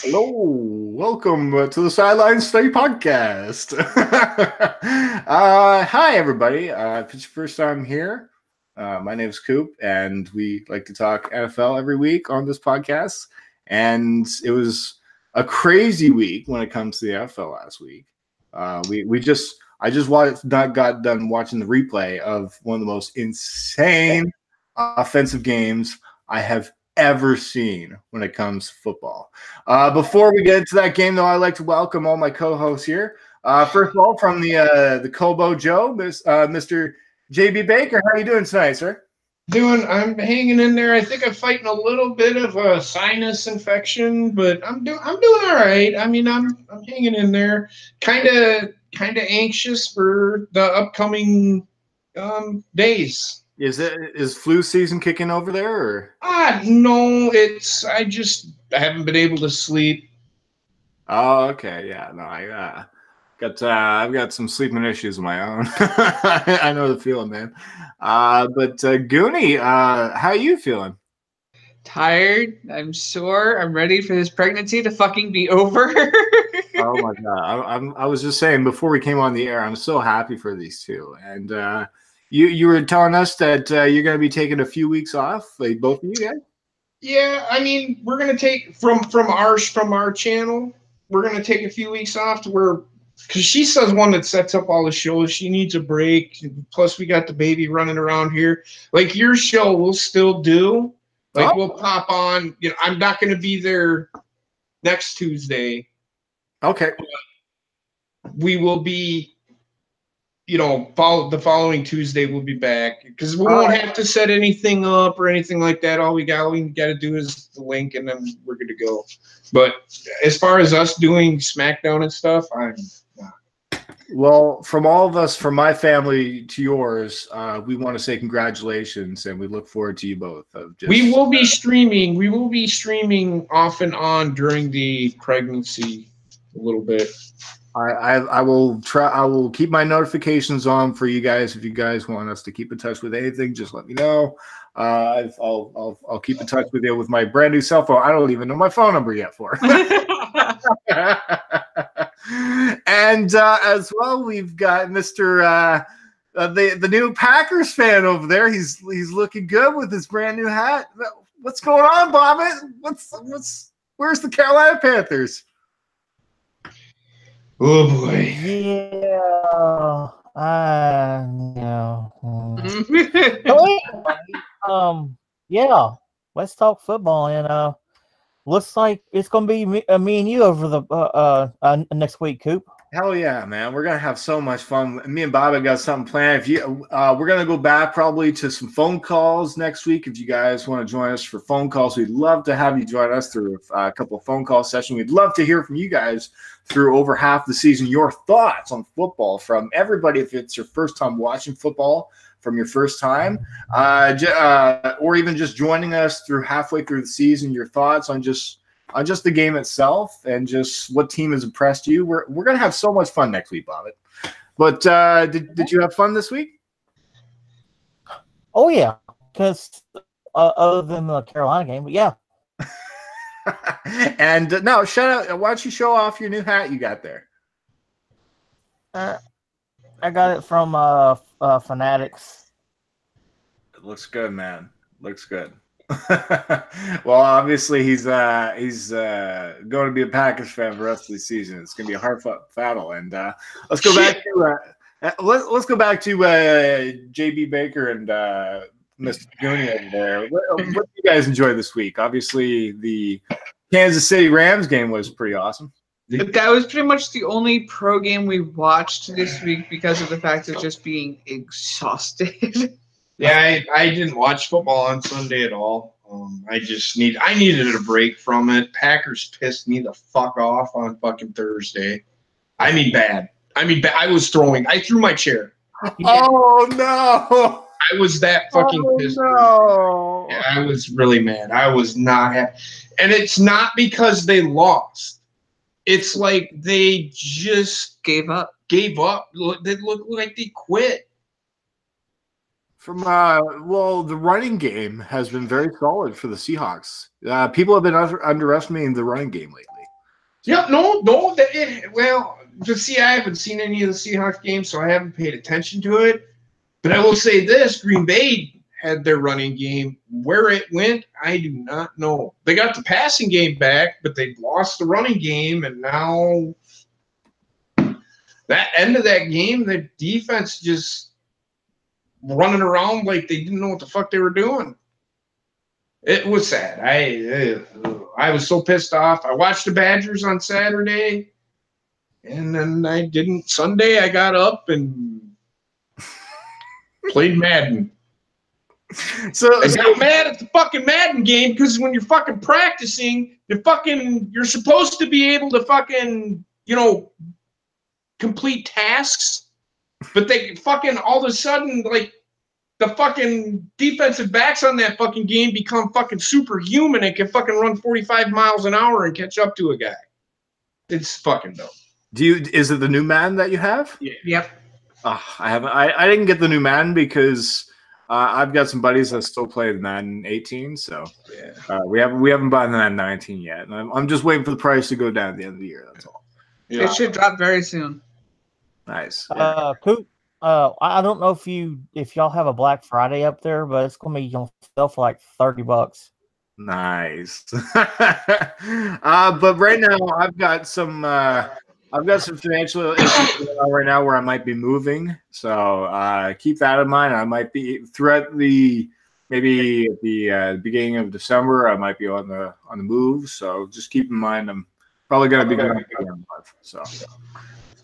Hello, welcome to the Sideline Study Podcast. Hi, everybody. If it's your first time here, my name is Coop, and we like to talk NFL every week on this podcast. And it was a crazy week when it comes to the NFL last week. I just got done watching the replay of one of the most insane offensive games I have ever seen when it comes to football. Before we get into that game, though, I'd like to welcome all my co-hosts here. First of all, from the Kobo Joe, Mr. JB Baker. How are you doing tonight, sir? I'm hanging in there. I think I'm fighting a little bit of a sinus infection, but I'm doing all right. I mean, I'm hanging in there. Kind of anxious for the upcoming days. Is flu season kicking over there? Or? No, I haven't been able to sleep. Oh, okay. Yeah, no, I've got some sleeping issues of my own. I know the feeling, man. But Goonie, how are you feeling? Tired. I'm sore. I'm ready for this pregnancy to fucking be over. Oh my god! I was just saying before we came on the air, I'm so happy for these two. And you were telling us that you're going to be taking a few weeks off, like both of you guys. Yeah, I mean, we're going to take from our channel. We're going to take a few weeks off because she says one that sets up all the shows. She needs a break. Plus, we got the baby running around here. Like your show, we'll still do. Like we'll pop on. You know, I'm not going to be there next Tuesday. Okay. We will be. You know, the following Tuesday we'll be back because we won't have to set anything up or anything like that. All we got to do is the link, and then we're good to go. But as far as us doing SmackDown and stuff, I'm not. Well, from all of us, from my family to yours, we want to say congratulations, and we look forward to you both. We will be streaming. We will be streaming off and on during the pregnancy a little bit. I will try. I will keep my notifications on for you guys. If you guys want us to keep in touch with anything, just let me know. I'll keep in touch with you with my brand new cell phone. I don't even know my phone number yet for. And as well, we've got Mr. The new Packers fan over there. He's looking good with his brand new hat. What's going on, Bobbit? Where's the Carolina Panthers? Oh boy! Yeah. Let's talk football, and looks like it's gonna be me and you over the next week, Coop. Hell yeah, man! We're gonna have so much fun. Me and Bobbit got something planned. We're gonna go back probably to some phone calls next week. If you guys want to join us for phone calls, we'd love to have you join us through a couple of phone call sessions. We'd love to hear from you guys through over half the season. Your thoughts on football from everybody. If it's your first time watching football, from your first time, or even just joining us through halfway through the season, your thoughts on just the game itself and just what team has impressed you. We're gonna have so much fun next week, Bobbit. But did you have fun this week? Oh yeah, because other than the Carolina game, but yeah. And no, shout out. Why don't you show off your new hat you got there? I got it from Fanatics. It looks good, man. Looks good. Well, obviously he's going to be a Packers fan for the rest of the season. It's going to be a hard-fought battle. And let's go back to JB Baker and Mr. Goonie over there. What did you guys enjoy this week? Obviously, the Kansas City Rams game was pretty awesome. That was pretty much the only pro game we watched this week because of the fact of just being exhausted. Yeah, I didn't watch football on Sunday at all. I needed a break from it. Packers pissed me the fuck off on fucking Thursday. I mean bad. I threw my chair. Oh no. I was that fucking pissed. No. Yeah, I was really mad. I was not happy. And it's not because they lost. It's like they just gave up. They look like they quit. From the running game has been very solid for the Seahawks. People have been underestimating the running game lately. Yeah, no. Well, to see, I haven't seen any of the Seahawks games, so I haven't paid attention to it. But I will say this: Green Bay had their running game. Where it went, I do not know. They got the passing game back, but they lost the running game, and now that end of that game, the defense just running around like they didn't know what the fuck they were doing. It was sad. I was so pissed off. I watched the Badgers on Saturday, and then I didn't. Sunday, I got up and played Madden. So I got mad at the fucking Madden game because when you're fucking practicing, you're supposed to be able to fucking, complete tasks, but they fucking all of a sudden, like, the fucking defensive backs on that fucking game become fucking superhuman and can fucking run 45 miles an hour and catch up to a guy. It's fucking dumb. Is it the new Madden that you have? Yeah. Yep. I haven't. I didn't get the new Madden because I've got some buddies that still play the Madden 18. So we haven't bought the Madden 19 yet. And I'm just waiting for the price to go down at the end of the year. That's all. Yeah. It should drop very soon. Nice. Coop. I don't know if y'all have a Black Friday up there, but it's gonna be on sale for like $30. Nice. But right now I've got some financial issues right now where I might be moving. So keep that in mind. I might be throughout maybe at the beginning of December. I might be on the move. So just keep in mind I'm probably gonna be going a month. So.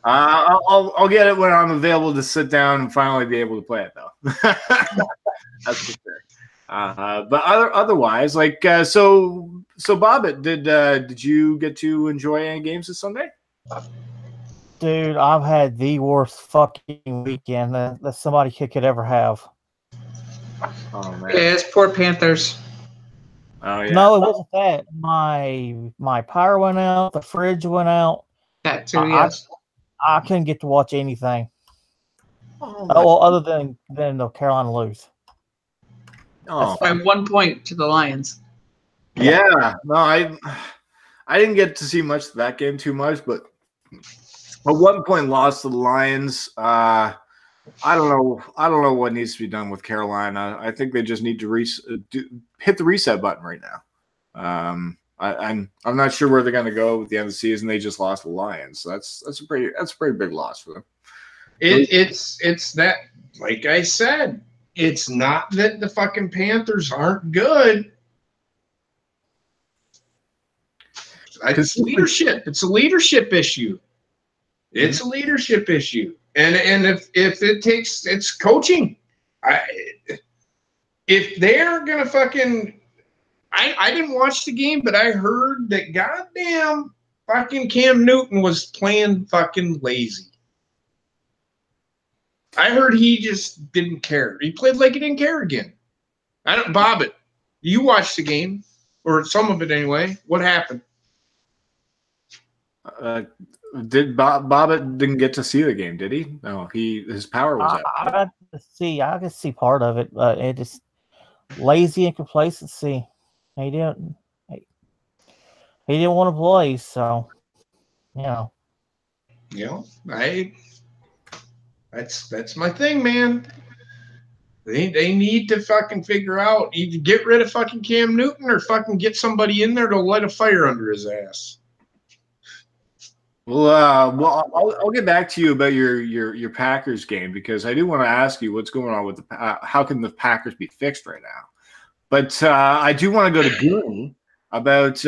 I'll get it when I'm available to sit down and finally be able to play it, though. That's for sure. But otherwise, like, so Bobbit, did you get to enjoy any games this Sunday? Dude, I've had the worst fucking weekend that somebody could ever have. Oh man, yeah, it's poor Panthers. Oh yeah. No, it wasn't that. My power went out. The fridge went out. That too, yes. I couldn't get to watch anything. Well, other than the Carolina lose. Oh, by 1 point to the Lions. Yeah, no, I didn't get to see much of that game too much, but a 1 point loss to the Lions. I don't know what needs to be done with Carolina. I think they just need to hit the reset button right now. I'm not sure where they're going to go with the end of the season. They just lost the Lions, so that's a pretty big loss for them. It's that, like I said, it's not that the fucking Panthers aren't good. It's leadership. It's a leadership issue. It's a leadership issue, and if it takes, it's coaching. If they're gonna fucking. I didn't watch the game, but I heard that goddamn fucking Cam Newton was playing fucking lazy. I heard he just didn't care. He played like he didn't care again. Bobbit, you watched the game, or some of it anyway. What happened? Did Bobbit didn't get to see the game? Did he? No, his power was out. I could see part of it, but it just lazy and complacency. He didn't want to play, so Yeah, that's my thing, man. They need to fucking figure out either get rid of fucking Cam Newton or fucking get somebody in there to light a fire under his ass. Well, I'll get back to you about your Packers game because I do want to ask you what's going on with how can the Packers be fixed right now? But I do want to go to Goonie about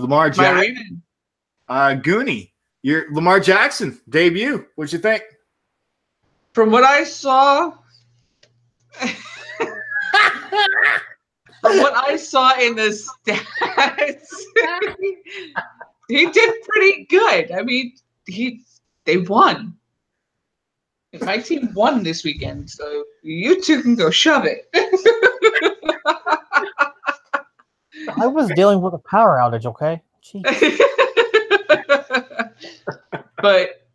Lamar Jackson. Goonie, your Lamar Jackson debut. What'd you think? From what I saw, in the stats, he did pretty good. I mean, they won. My team won this weekend, so you two can go shove it. I was dealing with a power outage, okay? But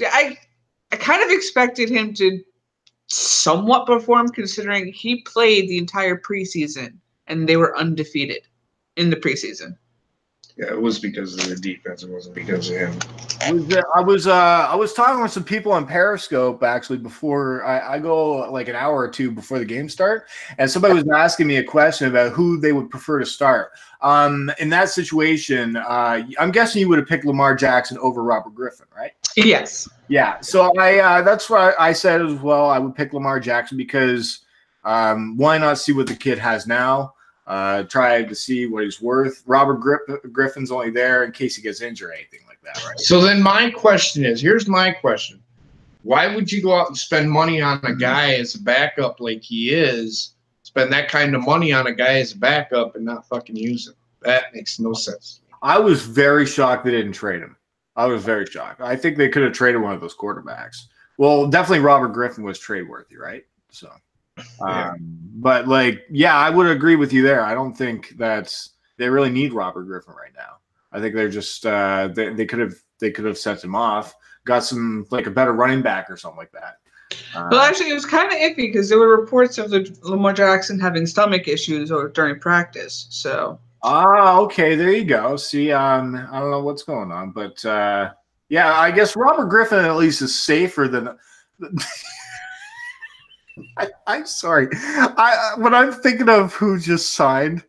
I kind of expected him to somewhat perform considering he played the entire preseason and they were undefeated in the preseason. Yeah, it was because of the defense. It wasn't because of him. I was talking with some people on Periscope actually before I go like an hour or two before the game start, and somebody was asking me a question about who they would prefer to start. In that situation, I'm guessing you would have picked Lamar Jackson over Robert Griffin, right? Yes. Yeah. So that's what I said as well. I would pick Lamar Jackson because why not see what the kid has now? Try to see what he's worth. Robert Griffin's only there in case he gets injured or anything like that, right? So then my question is, here's my question. Why would you go out and spend money on a guy as a backup like he is, spend that kind of money on a guy as a backup and not fucking use him? That makes no sense. I was very shocked they didn't trade him. I was very shocked. I think they could have traded one of those quarterbacks. Well, definitely Robert Griffin was trade worthy, right? So. Yeah. But like, yeah, I would agree with you there. I don't think they really need Robert Griffin right now. I think they're just they could have sent him off, got some like a better running back or something like that. Well, actually, it was kind of iffy because there were reports of Lamar Jackson having stomach issues during practice. So. Okay, there you go. See, I don't know what's going on, but yeah, I guess Robert Griffin at least is safer than. I'm sorry. When I'm thinking of who just signed,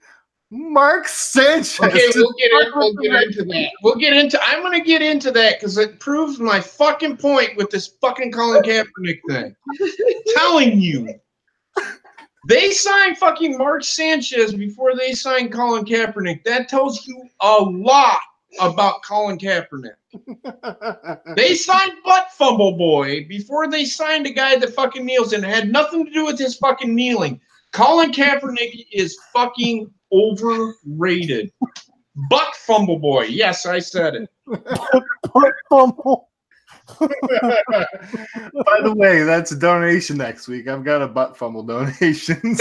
Mark Sanchez. Okay, we'll get into that. I'm going to get into that because it proves my fucking point with this fucking Colin Kaepernick thing. Telling you. They signed fucking Mark Sanchez before they signed Colin Kaepernick. That tells you a lot about Colin Kaepernick. They signed Butt Fumble Boy before they signed a guy that fucking kneels, and it had nothing to do with his fucking kneeling. Colin Kaepernick is fucking overrated. Butt Fumble Boy. Yes, I said it. Butt fumble. By the way, that's a donation next week. I've got a Butt Fumble donation.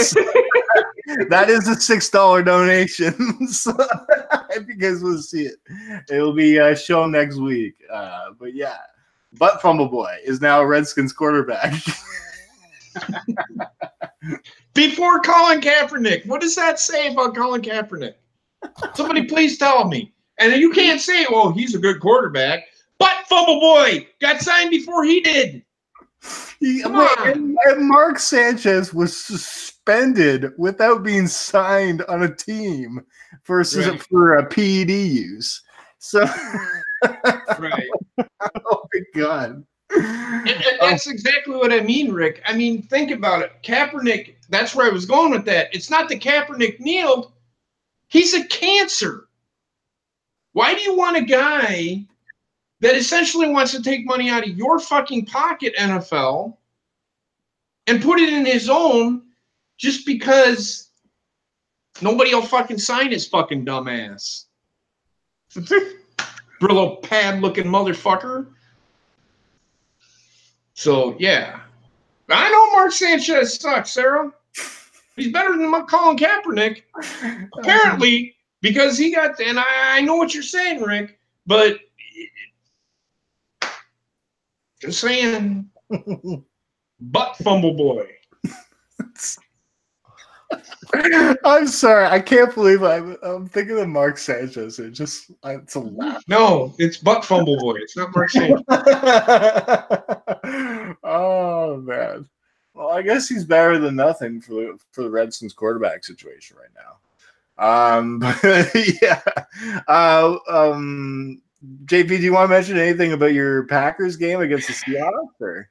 That is a $6 donation. So if you guys want to see it, it'll be shown next week. But yeah, Butt Fumble Boy is now a Redskins quarterback. Before Colin Kaepernick. What does that say about Colin Kaepernick? Somebody please tell me. And you can't say, well, he's a good quarterback. Butt Fumble Boy got signed before he did. And Mark Sanchez was suspended without being signed on a team for a PED use. So, right. Oh my God. And that's exactly what I mean, Rick. I mean, think about it. Kaepernick, that's where I was going with that. It's not that Kaepernick kneeled. He's a cancer. Why do you want a guy that essentially wants to take money out of your fucking pocket, NFL, and put it in his own just because nobody will fucking sign his fucking dumb ass? Brillo pad-looking motherfucker. So, yeah. I know Mark Sanchez sucks, Sarah. He's better than Colin Kaepernick. Apparently, because he got – and I know what you're saying, Rick, but – just saying, Butt Fumble Boy. I'm sorry. I can't believe I'm thinking of Mark Sanchez. It's a laugh. No, it's Butt Fumble Boy. It's not Mark Sanchez. Oh, man. Well, I guess he's better than nothing for the Redskins quarterback situation right now. But yeah. JP, do you want to mention anything about your Packers game against the Seahawks? Or?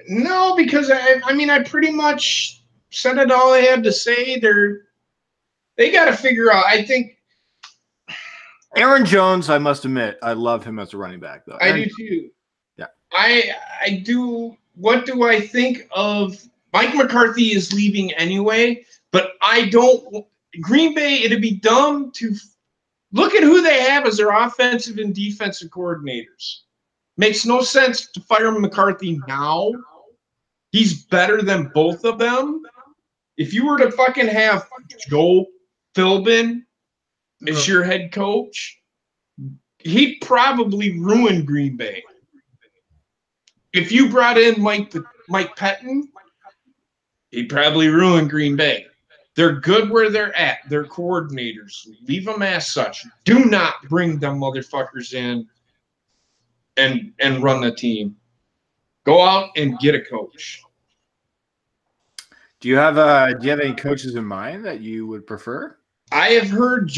No, because I mean, I pretty much said it all I had to say. They got to figure out. I think Aaron Jones, I must admit, I love him as a running back, though. I do too. Yeah, I do. What do I think of? Mike McCarthy is leaving anyway, but I don't. Green Bay, it'd be dumb to. Look at who they have as their offensive and defensive coordinators. Makes no sense to fire McCarthy now. He's better than both of them. If you were to fucking have Joe Philbin as your head coach, he'd probably ruin Green Bay. If you brought in Mike Pettin, he'd probably ruin Green Bay. They're good where they're at. They're coordinators. Leave them as such. Do not bring them motherfuckers in and run the team. Go out and get a coach. Do you have any coaches in mind that you would prefer? I heard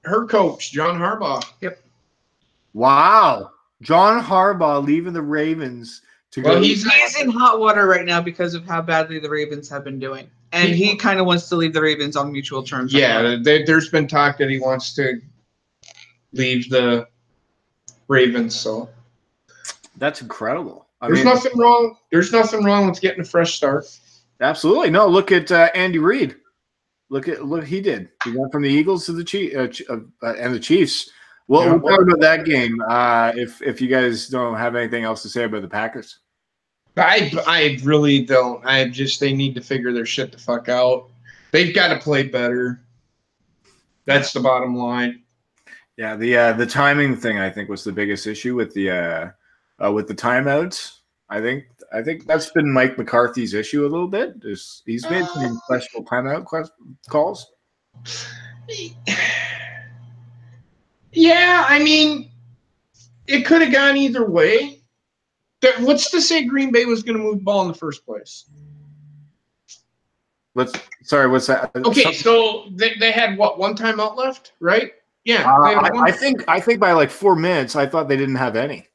her coach, John Harbaugh. Yep. Wow. John Harbaugh leaving the Ravens to go. Well, he's in hot water right now because of how badly the Ravens have been doing. And he kind of wants to leave the Ravens on mutual terms. Yeah, there's been talk that he wants to leave the Ravens, so that's incredible. There's nothing wrong. There's nothing wrong with getting a fresh start. Absolutely. No, look at Andy Reid. Look he did. He went from the Eagles to the and the Chiefs. Well, we'll talk about that game if you guys don't have anything else to say about the Packers. I really don't. They need to figure their shit the fuck out. They've got to play better. That's the bottom line. Yeah, the timing thing I think was the biggest issue with the timeouts. I think that's been Mike McCarthy's issue a little bit. He's made some questionable timeout calls. Yeah, I mean, it could have gone either way. What's to say Green Bay was going to move the ball in the first place? What's that? Okay, so they had what, one timeout left, right? Yeah. I think by like 4 minutes, I thought they didn't have any.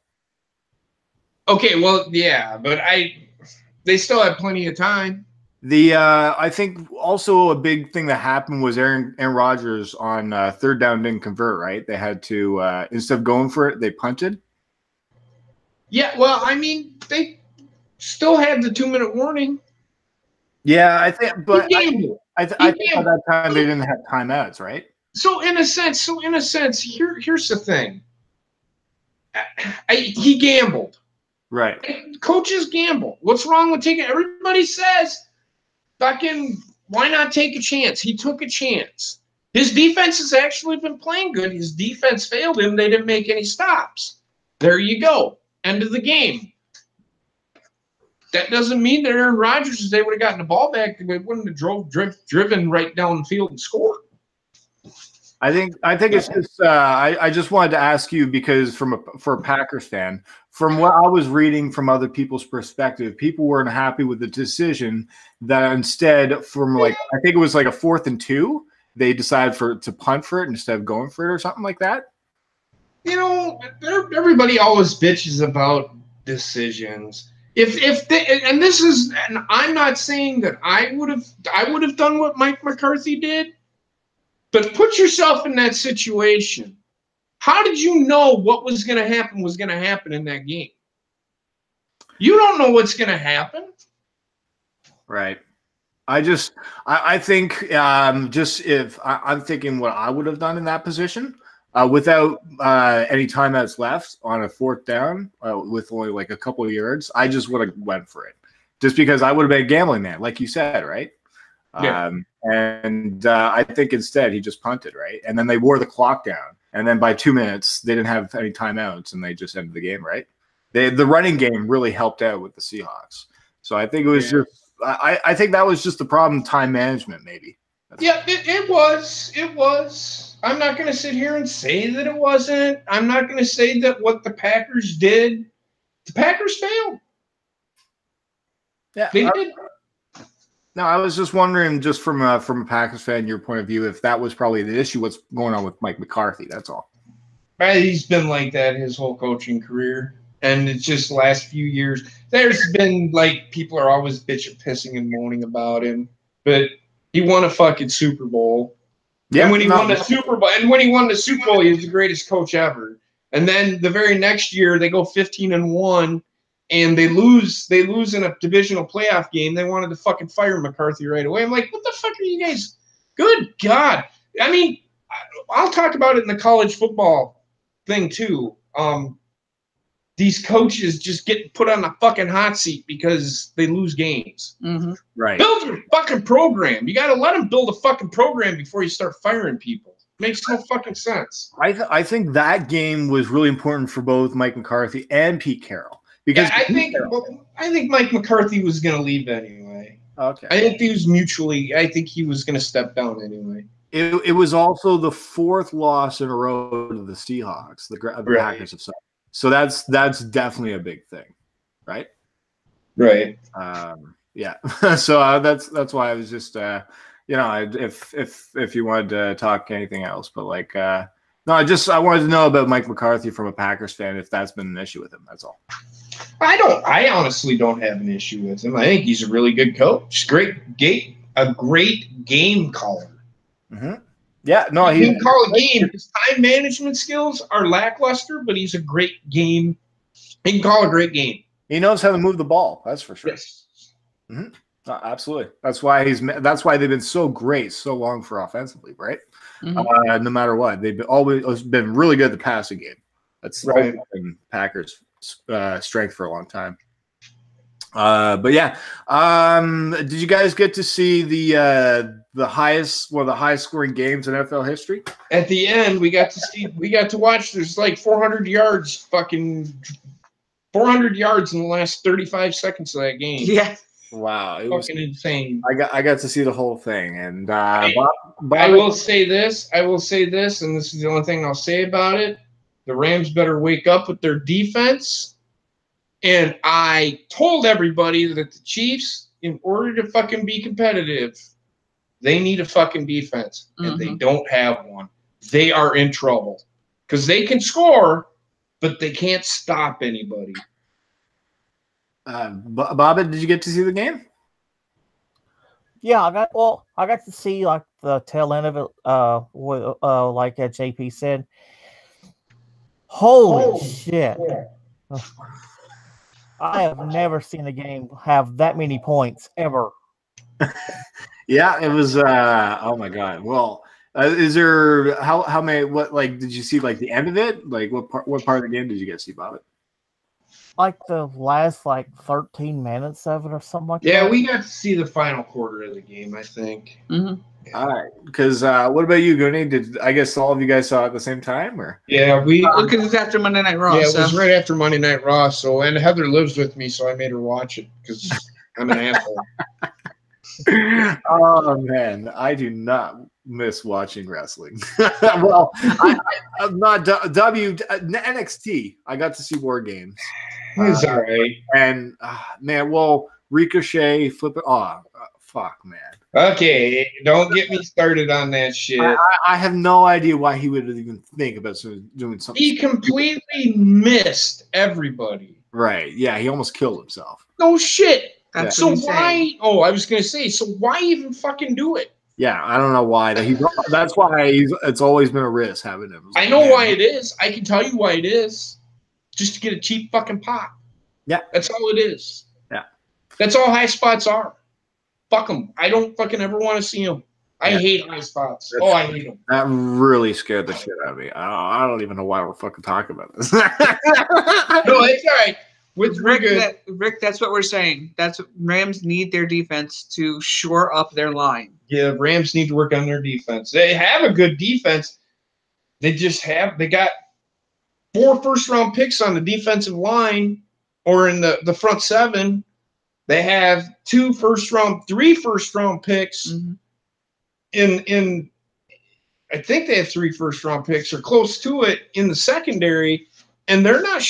Okay, well, yeah, but they still had plenty of time. I think also a big thing that happened was Aaron Rodgers on third down didn't convert, right? They had to instead of going for it, they punted. Yeah, well, I mean, they still had the 2-minute warning. Yeah, I think, but I think at that time they didn't have timeouts, right? So in a sense, here's the thing. He gambled. Right. Coaches gamble. What's wrong with taking? Everybody says, fucking, why not take a chance? He took a chance. His defense has actually been playing good. His defense failed him. They didn't make any stops. There you go. End of the game. That doesn't mean that Aaron Rodgers, if they would have gotten the ball back, they wouldn't have driven right down the field and scored. I think it's just I just wanted to ask you because for a Packers fan, from what I was reading from other people's perspective, people weren't happy with the decision that instead from I think it was like a 4th and 2, they decided to punt for it instead of going for it or something like that. You know, everybody always bitches about decisions. And I'm not saying that I would have done what Mike McCarthy did. But put yourself in that situation. How did you know what was going to happen in that game? You don't know what's going to happen. Right. I think if I'm thinking what I would have done in that position without any timeouts left on a 4th down with only like a couple of yards, I just would have went for it just because I would have been a gambling man, like you said, right? Yeah. I think instead he just punted, right? And then they wore the clock down. And then by 2 minutes, they didn't have any timeouts and they just ended the game, right? The running game really helped out with the Seahawks. So I think it was I think that was just the problem, time management, maybe. It was. I'm not going to sit here and say that it wasn't. I'm not going to say that what the Packers did, the Packers failed. Yeah, they did. No, I was just wondering, just from a Packers fan, your point of view, if that was probably the issue, what's going on with Mike McCarthy, that's all. He's been like that his whole coaching career. And it's just the last few years. There's been, people are always pissing and moaning about him. But he won a fucking Super Bowl. Yeah, and when he won the Super Bowl, he was the greatest coach ever. And then the very next year, they go 15-1. And they lose in a divisional playoff game. They wanted to fucking fire McCarthy right away. I'm like, what the fuck are you guys? Good God. I mean, I'll talk about it in the college football thing too. These coaches just get put on the fucking hot seat because they lose games. Mm-hmm. Right. Build your fucking program. You got to let them build a fucking program before you start firing people. Makes no fucking sense. I think that game was really important for both Mike McCarthy and Pete Carroll. Because I think Mike McCarthy was going to leave anyway. Okay. I think I think he was going to step down anyway. It was also the 4th loss in a row to the Seahawks. The Packers have suffered. So that's definitely a big thing, right? Right. Yeah. So that's why I was just if you wanted to talk anything else, but like no, I wanted to know about Mike McCarthy from a Packers fan, if that's been an issue with him. That's all. I honestly don't have an issue with him. I think he's a really good coach. A great game caller. Mm-hmm. Yeah, no, he can call a game. His time management skills are lackluster, but he's a great game. He can call a great game. He knows how to move the ball. That's for sure. Yes. Mm-hmm. Absolutely. That's why they've been so great so long for offensively, right? Mm-hmm. No matter what, they've always been really good at the passing game. That's right. Been Packers' strength for a long time. But yeah, did you guys get to see one of the highest scoring games in NFL history? At the end, we got to watch. There's like 400 yards in the last 35 seconds of that game. Yeah. Wow, it was insane. I got to see the whole thing, and I will say this, and this is the only thing I'll say about it. The Rams better wake up with their defense. And I told everybody that the Chiefs, in order to fucking be competitive, they need a fucking defense, and they don't have one. They are in trouble because they can score, but they can't stop anybody. Bobbit, did you get to see the game? Yeah, I got to see like the tail end of it. Like JP said, holy shit! I have never seen a game have that many points ever. Yeah, it was. Oh my god! Well, is there how many? What did you see? Like the end of it? Like what part of the game did you get to see, Bobbit? Like the last 13 minutes of it or something like that. Yeah, we got to see the final quarter of the game, I think. Mm-hmm. All right, because what about you, Gooney? Did I guess all of you guys saw it at the same time, or? Yeah, because it's after Monday Night Raw. Yeah, it was right after Monday Night Raw. So, and Heather lives with me, so I made her watch it because I'm an asshole. Oh man, I do not miss watching wrestling. Well, I'm not NXT. I got to see War Games. It's all right. And man, well, Ricochet, flip it. Fuck, man. Okay, don't get me started on that shit. I have no idea why he would even think about doing something. He completely missed everybody. Right. Yeah, he almost killed himself. No shit. That's so why? Oh, I was gonna say. So why even fucking do it? Yeah, I don't know why. That's why it's always been a risk having him. I know why it is. I can tell you why it is. Just to get a cheap fucking pop. Yeah, that's all it is. Yeah, that's all high spots are. Fuck them. I don't fucking ever want to see them. I hate high spots. I hate them. That really scared the shit out of me. I don't even know why we're fucking talking about this. No, it's all right. With Rick, that's what we're saying. That's what Rams need their defense to shore up their line. Yeah, Rams need to work on their defense. They have a good defense. They got 4 first-round picks on the defensive line or in the front 7. They have 3 first-round picks in I think they have 3 first-round picks or close to it in the secondary, and they're not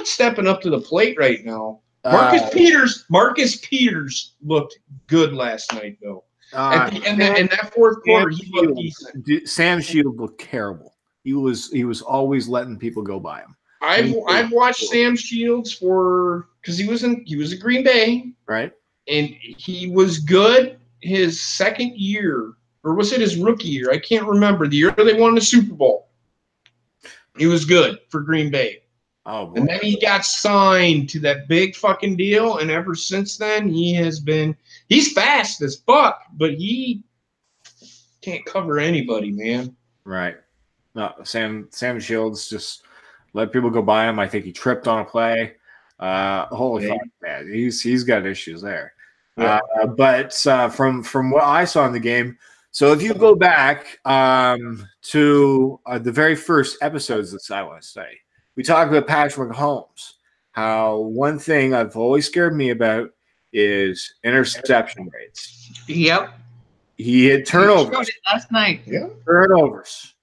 stepping up to the plate right now. Marcus Peters looked good last night, though. In that fourth quarter, he looked decent. Sam Shield looked terrible. He was always letting people go by him. I've watched Sam Shields because he was at Green Bay, right? And he was good his second year, or was it his rookie year? I can't remember. The year they won the Super Bowl, he was good for Green Bay. Oh, boy. And then he got signed to that big fucking deal, and ever since then he's fast as fuck, but he can't cover anybody, man. Right. No, Sam Shields just let people go by him. I think he tripped on a play. Holy fuck, man. He's got issues there. Yeah. But from what I saw in the game, so if you go back to the very first episodes of Sideline Study, we talked about Patrick Mahomes. How one thing I've always scared me about is interception rates. Yep. He had turnovers. Last night. Yeah. Turnovers.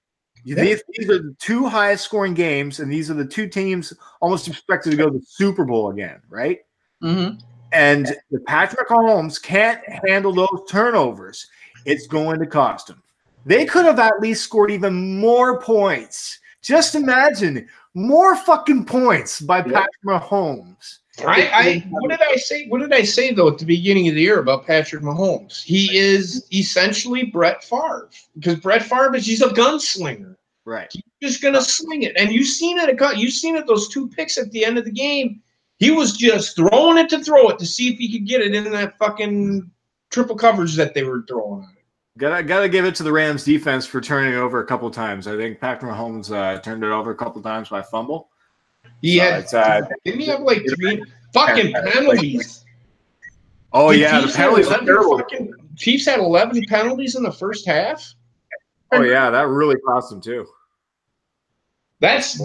Yeah. These are the two highest scoring games, and these are the two teams almost expected to go to the Super Bowl again, right? Mm-hmm. And if Patrick Mahomes can't handle those turnovers, it's going to cost him. They could have at least scored even more points. Just imagine more fucking points by Patrick Mahomes. What did I say? What did I say though at the beginning of the year about Patrick Mahomes? He is essentially Brett Favre, because Brett Favre he's a gunslinger. Right. He's just gonna sling it, and you've seen it. You've seen it. Those 2 picks at the end of the game. He was just throwing it to throw it to see if he could get it in that fucking triple coverage that they were throwing on it. Gotta give it to the Rams defense for turning it over a couple times. I think Patrick Mahomes turned it over a couple times by fumble. Yeah, didn't he have like 3 fucking penalties? Oh yeah, the penalties are terrible. Chiefs had 11 penalties in the first half. Oh yeah, that really cost them too. That's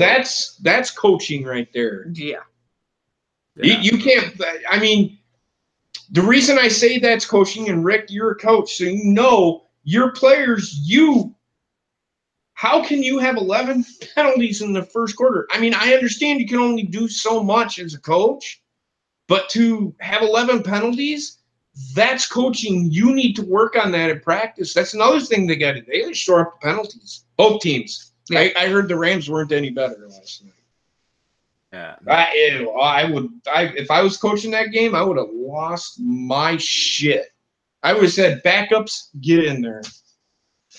coaching right there. Yeah. You can't. I mean, the reason I say that's coaching, and Rick, you're a coach, so you know your players. How can you have 11 penalties in the first quarter? I mean, I understand you can only do so much as a coach, but to have 11 penalties, that's coaching. You need to work on that in practice. That's another thing they got to do. They shore up the penalties. Both teams. Yeah. I heard the Rams weren't any better last night. Yeah. If I was coaching that game, I would have lost my shit. I would have said, backups, get in there.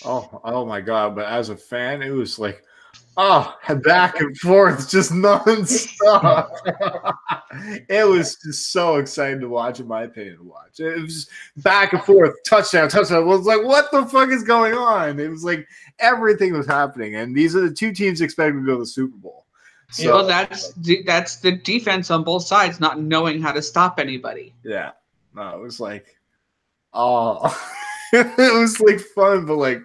Oh my God. But as a fan, it was like, back and forth, just nonstop. It was just so exciting to watch, in my opinion, to watch. It was back and forth, touchdown. It was like, what the fuck is going on? It was like everything was happening. And these are the two teams expected to go to the Super Bowl. So, well, that's the defense on both sides not knowing how to stop anybody. Yeah. No, it was like, it was like fun, but like,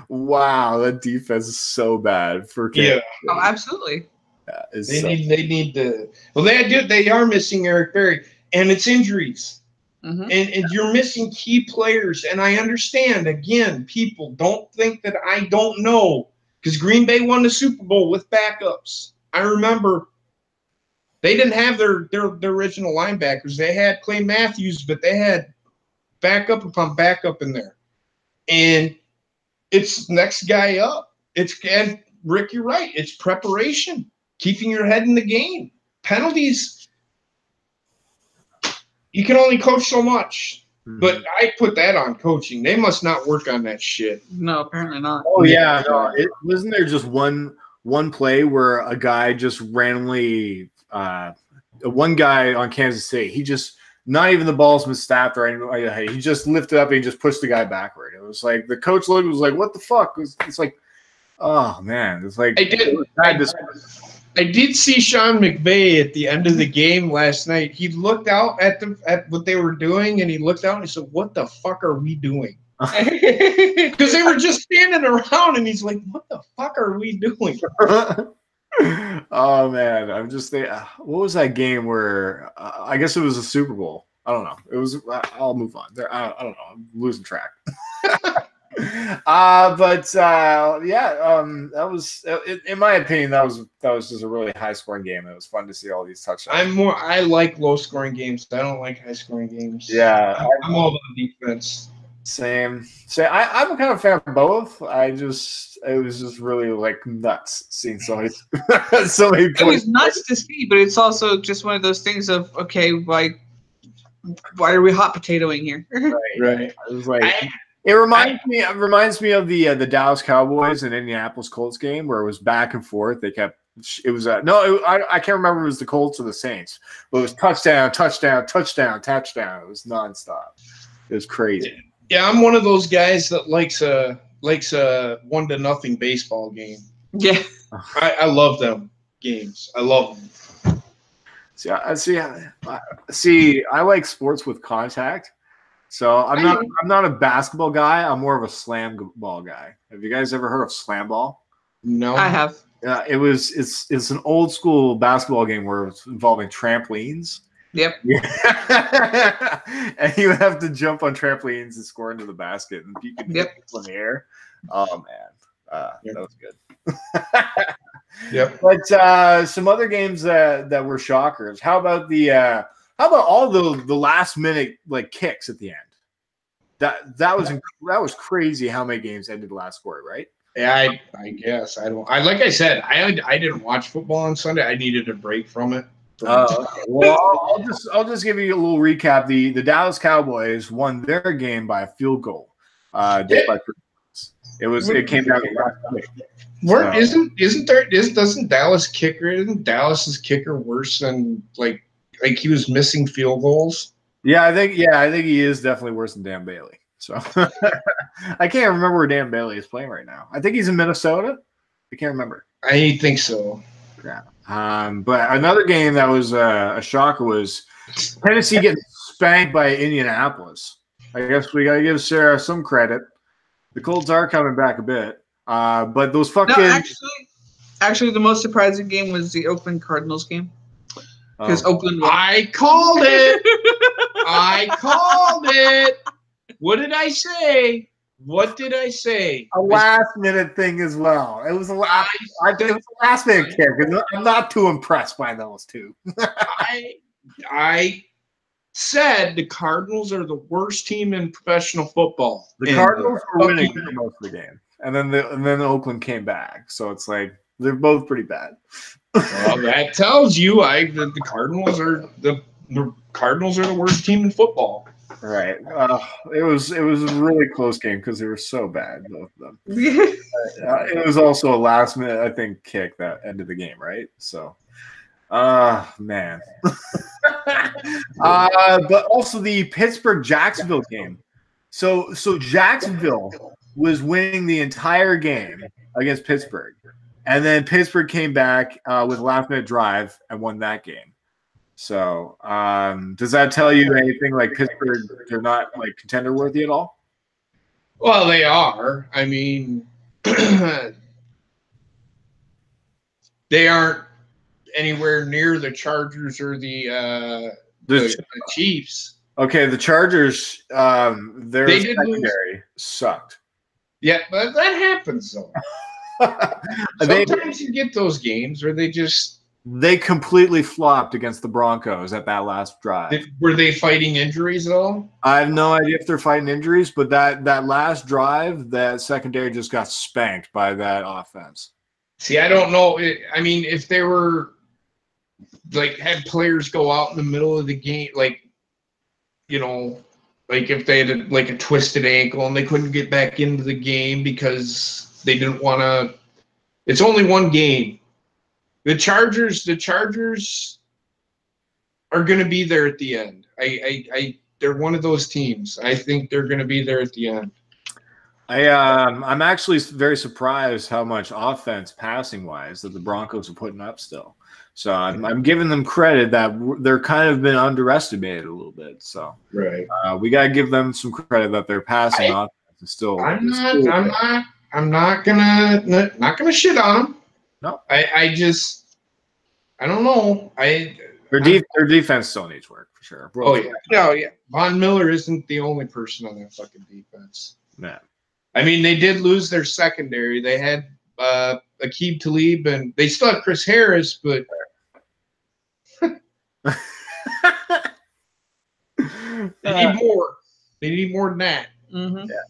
wow, that defense is so bad for Kansas. Yeah. Oh, absolutely. Yeah, they need to. Well, they are missing Eric Berry, and it's injuries, and you're missing key players. And I understand. Again, people don't think that I don't know, because Green Bay won the Super Bowl with backups. I remember they didn't have their original linebackers. They had Clay Matthews, but they had backup upon backup in there. And it's next guy up. And Rick, you're right. It's preparation, keeping your head in the game. Penalties, you can only coach so much. But I put that on coaching. They must not work on that shit. No, apparently not. Oh yeah, no. Wasn't there just one play where a guy just randomly, one guy on Kansas City, he just, not even the ball's misstaffed or anything, he just lifted up and he just pushed the guy backward. It was like the coach looked, was like, what the fuck? It's like, oh man, it's like I did see Sean McVay at the end of the game last night. He looked out at what they were doing, and he looked out and he said, what the fuck are we doing? Because they were just standing around, and he's like, what the fuck are we doing? Oh man, I'm just thinking, what was that game where I guess it was a Super Bowl? I don't know. It was. I'll move on. I don't know. I'm losing track. That was, in my opinion, that was just a really high scoring game. It was fun to see all these touchdowns. I like low scoring games. I don't like high scoring games. Yeah, I'm all about defense. Same. I'm a kind of fan of both. It was just really like nuts seeing so many points. It was nuts to see, but it's also just one of those things of, okay, why are we hot potatoing here? Right. It was like it reminds me of the Dallas Cowboys and Indianapolis Colts game where it was back and forth. They kept I can't remember if it was the Colts or the Saints, but it was touchdown. It was nonstop. It was crazy. Yeah, I'm one of those guys that likes a 1-0 baseball game. Yeah, I love them games. I love them. See, I like sports with contact. So I'm not a basketball guy. I'm more of a slam ball guy. Have you guys ever heard of slam ball? No, I have. It's an old school basketball game where it's involving trampolines, Yep. Yeah. And you have to jump on trampolines and score into the basket, and you can hit people in the air. Oh man, that was good. Yep. But some other games that were shockers. How about all the last minute like kicks at the end? That was crazy. How many games ended last score, right? Yeah, I guess like I said, I didn't watch football on Sunday. I needed a break from it. Okay. Well, I'll just give you a little recap. The Dallas Cowboys won their game by a field goal. It came down to the last play. Doesn't Dallas's kicker worse than like he was missing field goals? Yeah, I think he is definitely worse than Dan Bailey. So I can't remember where Dan Bailey is playing right now. I think he's in Minnesota. I can't remember. I think so. Yeah. But another game that was a shocker was Tennessee getting spanked by Indianapolis. I guess we gotta give Sarah some credit. The Colts are coming back a bit, but those fucking. No, actually, the most surprising game was the Oakland Cardinals game because Oakland won. I called it. I called it. What did I say? What did I say? A last minute thing as well. It was a last minute kick. I'm not too impressed by those two. I said the Cardinals are the worst team in professional football. The Cardinals were winning for most of the game, and then Oakland came back. So it's like they're both pretty bad. Well, that tells you the Cardinals are the worst team in football. Right. It was a really close game because they were so bad, both of them. It was also a last minute, I think, kick that ended the game, right? So, man. But also the Pittsburgh-Jacksonville game. So Jacksonville was winning the entire game against Pittsburgh, and then Pittsburgh came back with a last-minute drive and won that game. So, does that tell you anything like Pittsburgh? They're not like contender worthy at all? Well, they are. I mean, they aren't anywhere near the Chargers or the Chiefs. Okay, the Chargers, their secondary sucked. Yeah, but that happens though. Sometimes you get those games where they completely flopped against the Broncos at that last drive. Were they fighting injuries at all? I have no idea if they're fighting injuries, but that last drive, that secondary just got spanked by that offense. See, I don't know. I mean, if they were had players go out in the middle of the game, if they had a twisted ankle and they couldn't get back into the game because they didn't want to. It's only one game. The Chargers are going to be there at the end. They're one of those teams. I think they're going to be there at the end. I'm actually very surprised how much offense, passing wise, that the Broncos are putting up still. So I'm giving them credit that they're kind of been underestimated a little bit. So right, we got to give them some credit that their passing offense is still. I'm not gonna shit on them. No, I don't know. Their defense still needs work for sure. Oh yeah. Von Miller isn't the only person on that fucking defense. Man, I mean, they did lose their secondary. They had Aqib Talib, and they still have Chris Harris, but they need more. They need more than that. Mm-hmm. Yeah,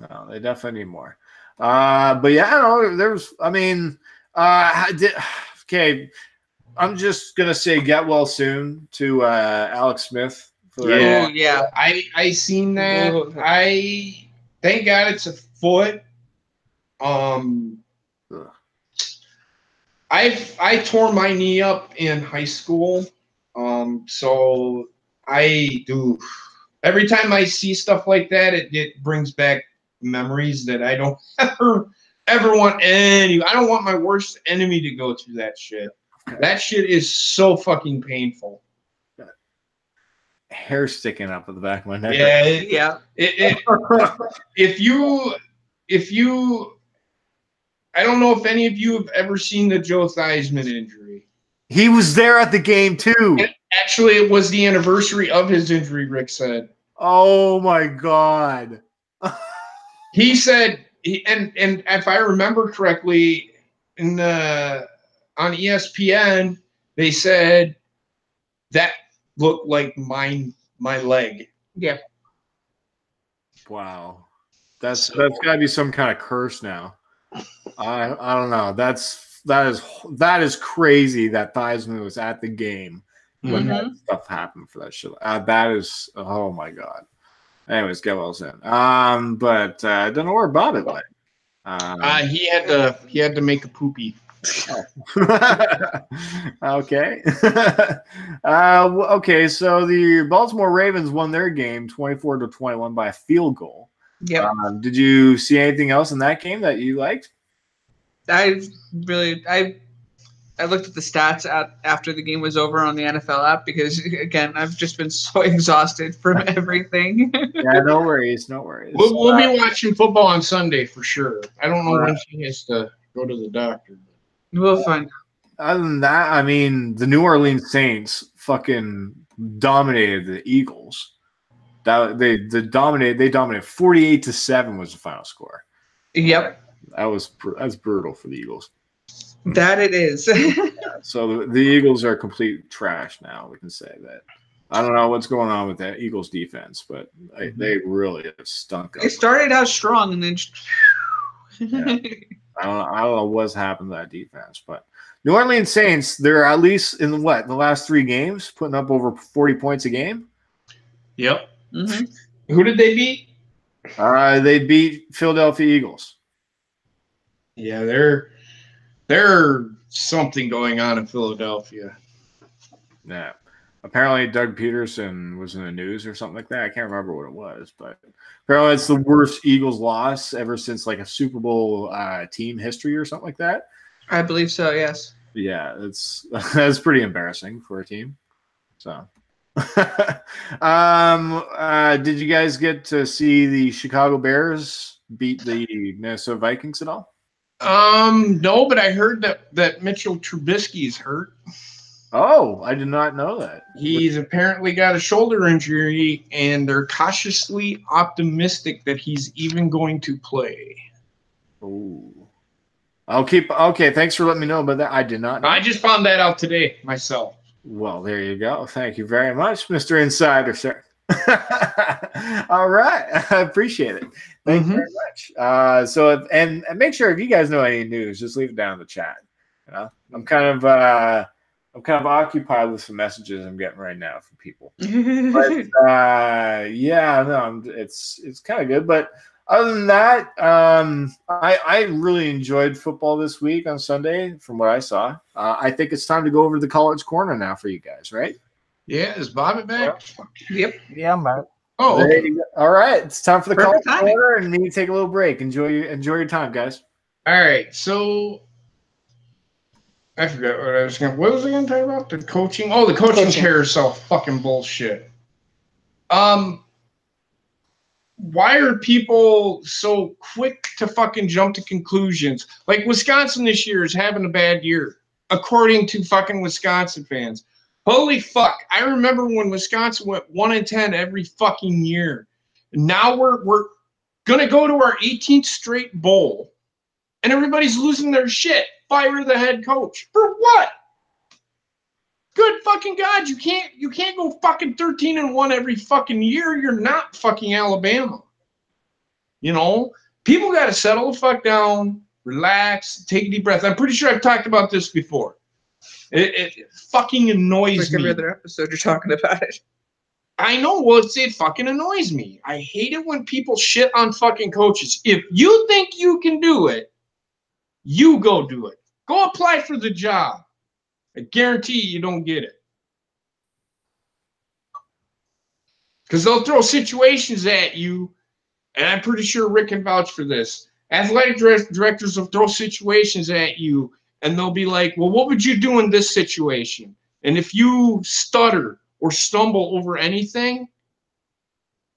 no, they definitely need more. But yeah, no, there's. I mean. Okay, I'm just gonna say get well soon to Alex Smith. Yeah. I seen that. I thank God it's a foot. I tore my knee up in high school. So I do. Every time I see stuff like that, it brings back memories that I don't ever want I don't want my worst enemy to go through that shit. That shit is so fucking painful. Hair sticking up at the back of my neck. Yeah. If you I don't know if any of you have ever seen the Joe Theismann injury. He was there at the game too. Actually, it was the anniversary of his injury, Rick said. Oh, my God. He said, and if I remember correctly, on ESPN, they said that looked like my leg. Yeah. Wow. That's got to be some kind of curse now. I don't know. That is crazy that Theismann was at the game when that stuff happened for that shit. That is, oh my God. Anyways, get well soon. But I don't know where Bobbit went. He had to make a poopy. Okay. Okay. So the Baltimore Ravens won their game 24-21 by a field goal. Yeah. Did you see anything else in that game that you liked? I looked at the stats after the game was over on the NFL app because, again, I've just been so exhausted from everything. Yeah, no worries. We'll be watching football on Sunday for sure. I don't know when she has to go to the doctor. We'll find out. Other than that, I mean, the New Orleans Saints fucking dominated the Eagles. They dominated 48-7 was the final score. Yep. That's brutal for the Eagles. That it is. So the Eagles are complete trash now. We can say that. I don't know what's going on with that Eagles defense, but they really have stunk up. They started out strong and then. Yeah. I don't know what's happened to that defense, but New Orleans Saints, they're at least in the last 3 games putting up over 40 points a game. Yep. Mm-hmm. Who did they beat? They beat Philadelphia Eagles. Yeah, there's something going on in Philadelphia. Yeah. Apparently Doug Peterson was in the news or something like that. I can't remember what it was, but apparently it's the worst Eagles loss ever since like a Super Bowl team history or something like that. I believe so, yes. Yeah, that's pretty embarrassing for a team. So did you guys get to see the Chicago Bears beat the Minnesota Vikings at all? No, but I heard that Mitchell Trubisky's hurt. Oh, I did not know that. He's apparently got a shoulder injury, and they're cautiously optimistic that he's even going to play. Oh. Okay, thanks for letting me know about that. I did not know. I just found that out today myself. Well, there you go. Thank you very much, Mr. Insider, sir. All right. I appreciate it. Thank you very much. So make sure if you guys know any news, just leave it down in the chat. You know? I'm kind of occupied with some messages I'm getting right now from people. But it's kind of good. But other than that, I really enjoyed football this week on Sunday from what I saw. I think it's time to go over to the College Corner now for you guys, right? Yeah, is Bobbit back? Yep. Yeah, I'm back. Oh, okay. All right. It's time for the College Perfect timing. Corner and me to take a little break. Enjoy your time, guys. All right. So I forgot what I was going to talk about? The coaching? Oh, the coaching carousel. Fucking bullshit. Why are people so quick to fucking jump to conclusions? Like Wisconsin this year is having a bad year, according to fucking Wisconsin fans. Holy fuck. I remember when Wisconsin went 1-10 every fucking year. Now we're going to go to our 18th straight bowl, and everybody's losing their shit. Fire the head coach. For what? Good fucking God, you can't go fucking 13-1 every fucking year. You're not fucking Alabama. You know? People got to settle the fuck down, relax, take a deep breath. I'm pretty sure I've talked about this before. It fucking annoys like me. every other episode you're talking about it. I know. Well, it fucking annoys me. I hate it when people shit on fucking coaches. If you think you can do it, you go do it. Go apply for the job. I guarantee you don't get it. Because they'll throw situations at you, and I'm pretty sure Rick can vouch for this. Athletic directors will throw situations at you, and they'll be like, well, what would you do in this situation? And if you stutter or stumble over anything,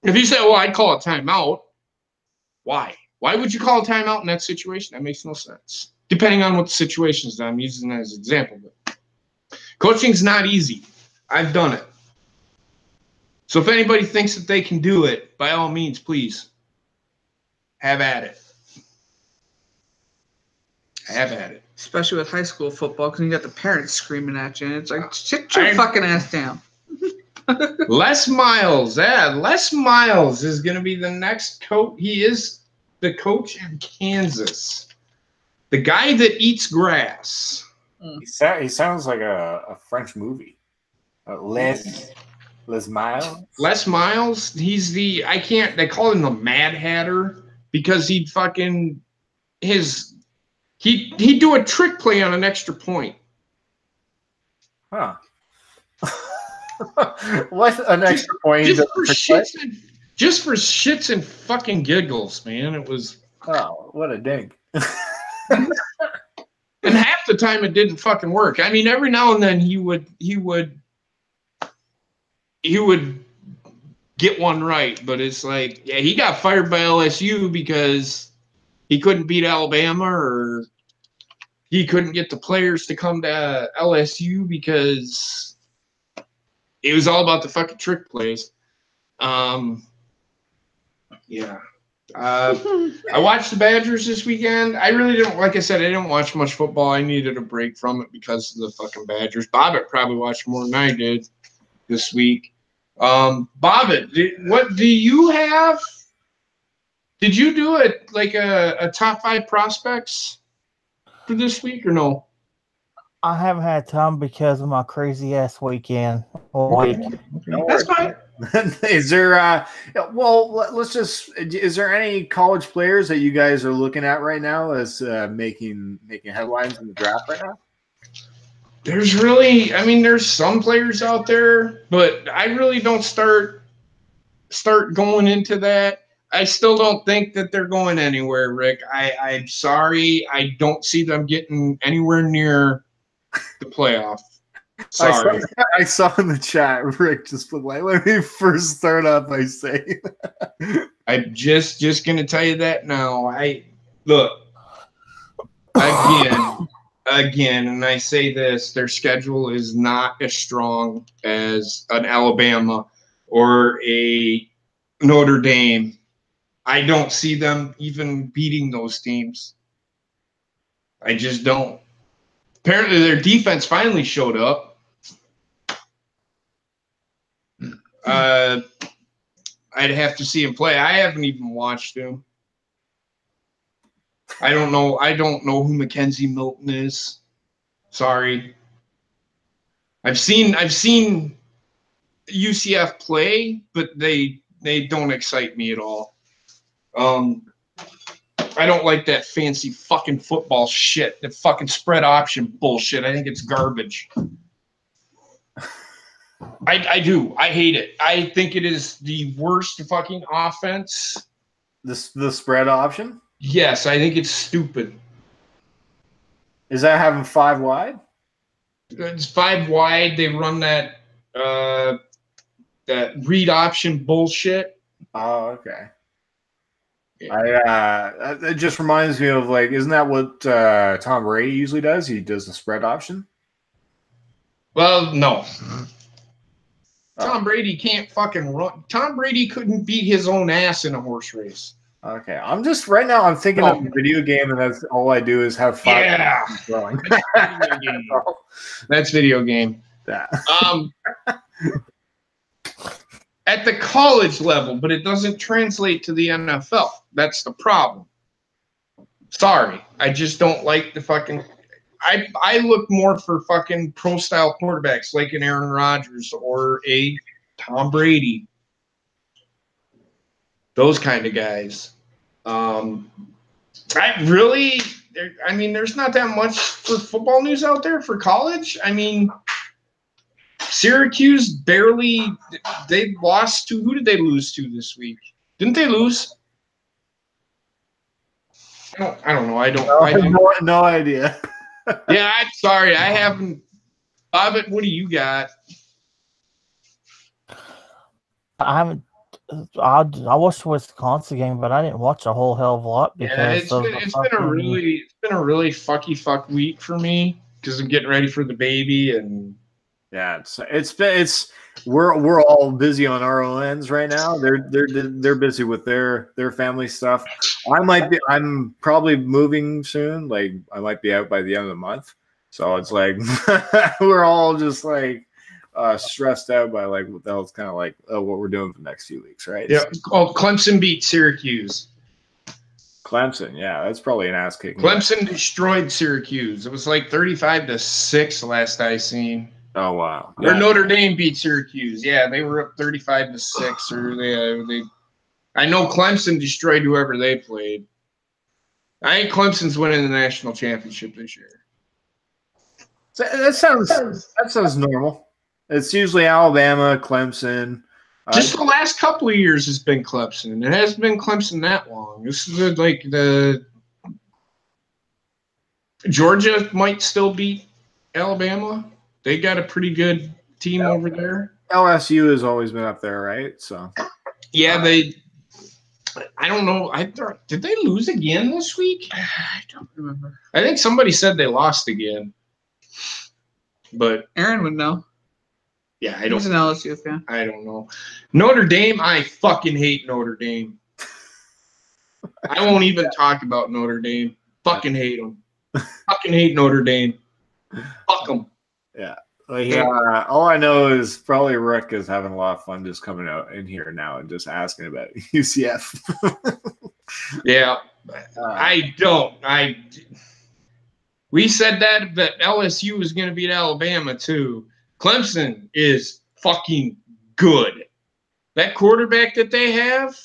if you say, well, I'd call a timeout, why? Why would you call a timeout in that situation? That makes no sense. Depending on what the situation is that I'm using as an example. But coaching's not easy. I've done it. So if anybody thinks that they can do it, by all means, please have at it. Have at it. Especially with high school football, because you got the parents screaming at you, and it's like, sit your fucking ass down. Les Miles. Yeah, Les Miles is going to be the next coach. He is the coach in Kansas. The guy that eats grass. He sounds like a French movie. Les Miles. Les Miles. He's the they call him the Mad Hatter because he'd do a trick play on an extra point. Huh. What's an extra point? Just for shits and fucking giggles, man. It was. Oh, what a dink. And half the time it didn't fucking work. I mean, every now and then he would get one right, but it's like, yeah, he got fired by LSU because he couldn't beat Alabama, or he couldn't get the players to come to LSU because it was all about the fucking trick plays. Yeah. I watched the Badgers this weekend. I really didn't, like I said, I didn't watch much football. I needed a break from it because of the fucking Badgers. Bobbit probably watched more than I did this week. Bobbit, what do you have? Did you do it like a top 5 prospects for this week or no? I haven't had time because of my crazy ass weekend. That's fine. Is there is there any college players that you guys are looking at right now as making headlines in the draft right now? There's some players out there, but I really don't start going into that. I still don't think that they're going anywhere, Rick. I'm sorry. I don't see them getting anywhere near the playoff. Sorry. I saw in the chat, Rick just put like, let me first start up by saying. I'm just going to tell you that now. Look, again, and I say this, their schedule is not as strong as an Alabama or a Notre Dame. I don't see them even beating those teams. I just don't. Apparently their defense finally showed up. I'd have to see him play. I haven't even watched him. I don't know who Mackenzie Milton is. Sorry. I've seen UCF play, but they don't excite me at all. I don't like that fancy fucking football shit, that fucking spread option bullshit. I think it's garbage. I do. I hate it. I think it is the worst fucking offense. The spread option? Yes, I think it's stupid. Is that having 5 wide? It's 5 wide. They run that read option bullshit. Oh, okay. It just reminds me of, like, isn't that what Tom Brady usually does? He does the spread option? Well, no. Tom Brady can't fucking run. Tom Brady couldn't beat his own ass in a horse race. Okay. I'm thinking of a video game, and that's all I do is have 5 throwing. That's video game. Yeah. At the college level, but it doesn't translate to the NFL. That's the problem. Sorry. I just don't like the fucking I look more for fucking pro-style quarterbacks like an Aaron Rodgers or a Tom Brady. Those kind of guys. There's not that much for football news out there for college. I mean, Syracuse barely, they lost to, who did they lose to this week? Didn't they lose? I don't know. I have no idea. Yeah, I'm sorry. I haven't. Bobbit, what do you got? I haven't. I watched the Wisconsin game, but I didn't watch a whole hell of a lot because it's been a really fucky fuck week for me because I'm getting ready for the baby and Yeah, we're all busy on our own ends right now. They're busy with their family stuff. I'm probably moving soon. Like I might be out by the end of the month. So it's like we're all just like stressed out by like what the hell's kind of like what we're doing for the next few weeks, right? Yeah. Oh, Clemson beat Syracuse. Clemson, yeah, that's probably an ass kicking. Clemson destroyed Syracuse. It was like 35-6 last I seen. Oh wow! Or Notre Dame beat Syracuse. Yeah, they were up 35-6. Or they. I know Clemson destroyed whoever they played. I think Clemson's winning the national championship this year. That sounds normal. It's usually Alabama, Clemson. Just the last couple of years has been Clemson. It hasn't been Clemson that long. This is like the Georgia might still beat Alabama. They got a pretty good team over there. LSU has always been up there, right? So yeah, I don't know. Did they lose again this week? I don't remember. I think somebody said they lost again. But Aaron would know. Yeah, He's an LSU fan. I don't know. Notre Dame, I fucking hate Notre Dame. I won't even talk about Notre Dame. Fucking hate them. Fucking hate Notre Dame. Fuck them. Yeah. All I know is probably Rick is having a lot of fun just coming out in here now and just asking about UCF. Yeah. I don't. We said that LSU was going to beat Alabama too. Clemson is fucking good. That quarterback that they have,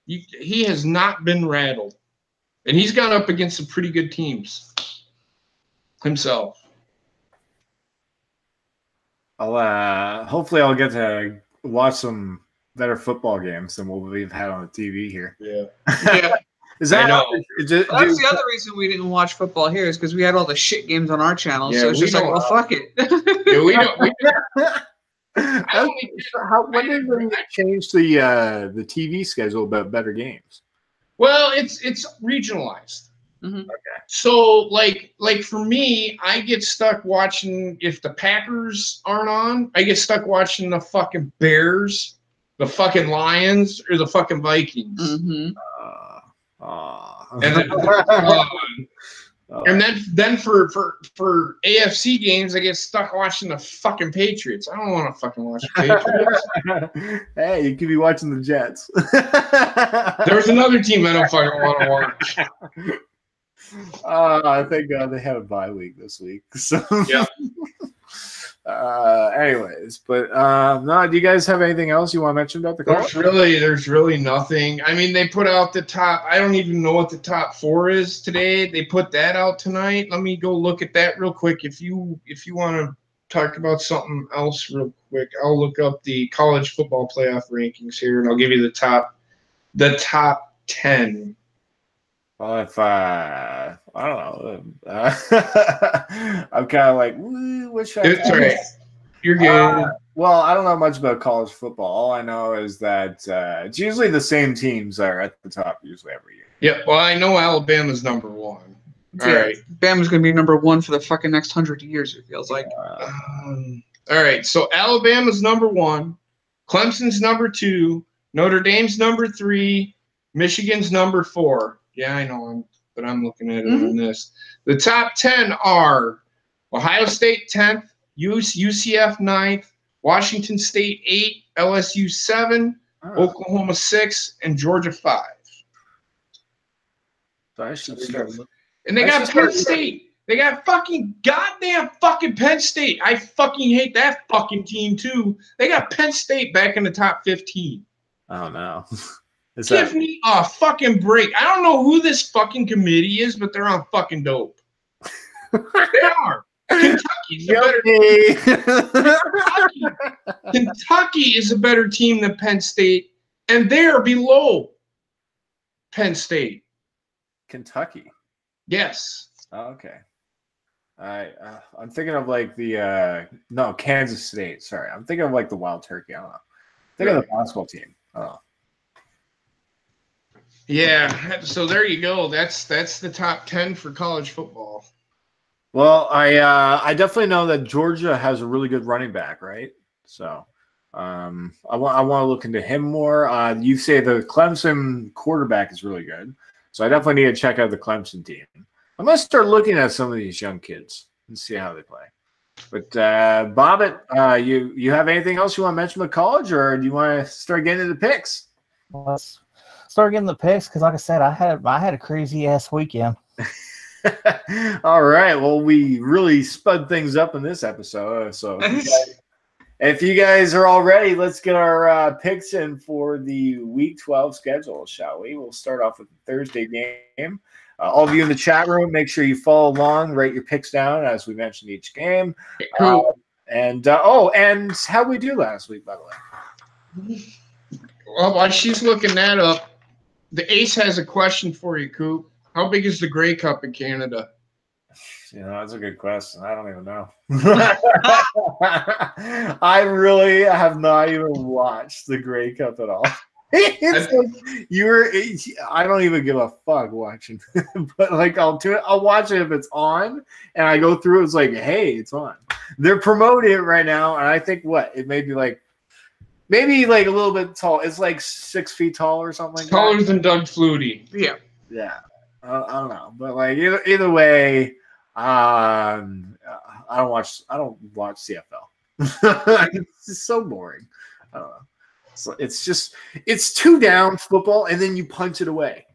he has not been rattled. And he's gone up against some pretty good teams himself. Hopefully I'll get to watch some better football games than what we've had on the TV here. Yeah. Yeah. Is that that's the other reason we didn't watch football here is because we had all the shit games on our channel. Yeah, so it's just like, well, fuck it. Yeah, we don't. When did they change the TV schedule about better games? Well, it's regionalized. Mm-hmm. Okay. So like for me, I get stuck watching if the Packers aren't on. I get stuck watching the fucking Bears, the fucking Lions, or the fucking Vikings. Mm-hmm. And then for AFC games, I get stuck watching the fucking Patriots. I don't want to fucking watch the Patriots. Hey, you could be watching the Jets. There's another team I don't fucking want to watch. I think they had a bye week this week. So yeah. Anyways, but no, do you guys have anything else you want to mention about the call? There's really nothing. I mean, they put out the top. I don't even know what the top 4 is today. They put that out tonight. Let me go look at that real quick. If you want to talk about something else real quick, I'll look up the college football playoff rankings here, and I'll give you the top 10. Well, if I don't know, I'm kind of like, what should I? It's all right. You're good. Well, I don't know much about college football. All I know is that it's usually the same teams are at the top usually every year. Yeah. Well, I know Alabama's number 1. All right. Bama's going to be number 1 for the fucking next 100 years. It feels like. All right. So Alabama's number 1, Clemson's number 2, Notre Dame's number 3, Michigan's number 4. Yeah, I know, but I'm looking at it on this. The top 10 are Ohio State 10th, UCF 9th, Washington State 8, LSU 7, Oklahoma 6, and Georgia 5. So I should start. And they got Penn State. They got goddamn fucking Penn State. I fucking hate that fucking team too. They got Penn State back in the top 15. Oh no. Give me a fucking break. I don't know who this fucking committee is, but they're on fucking dope. They are. Kentucky is a better team than Penn State, and they're below Penn State. Kentucky? Yes. Oh, okay. I'm thinking of like Kansas State. Sorry. I'm thinking of like the Wild Turkey. I don't know. Think of the basketball team. Oh. Yeah, so there you go. That's the top 10 for college football. Well, I definitely know that Georgia has a really good running back, right? So I want to look into him more. You say the Clemson quarterback is really good, so I definitely need to check out the Clemson team. I'm gonna start looking at some of these young kids and see how they play. But Bobbit, you have anything else you want to mention about college, or do you want to start getting into the picks? Let's start getting the picks because, like I said, I had a crazy ass weekend. All right. Well, we really spud things up in this episode. So if you guys are all ready, let's get our picks in for the Week 12 schedule, shall we? We'll start off with the Thursday game. All of you in the chat room, make sure you follow along, write your picks down as we mentioned each game. Cool. And how'd we do last week, by the way? Well, while she's looking that up, the Ace has a question for you, Coop. How big is the Grey Cup in Canada? You know, that's a good question. I don't even know. I really have not even watched the Grey Cup at all. It's like I don't even give a fuck watching, but like I'll watch it if it's on, and I go through. It's like, hey, it's on. They're promoting it right now, and I think it may be like maybe like a little bit tall. It's like 6 feet tall or something like taller that. Than Doug Flutie. Yeah. Yeah. I don't know, but like either way, I don't watch CFL. It's just so boring. I don't know. It's 2 down football, and then you punch it away.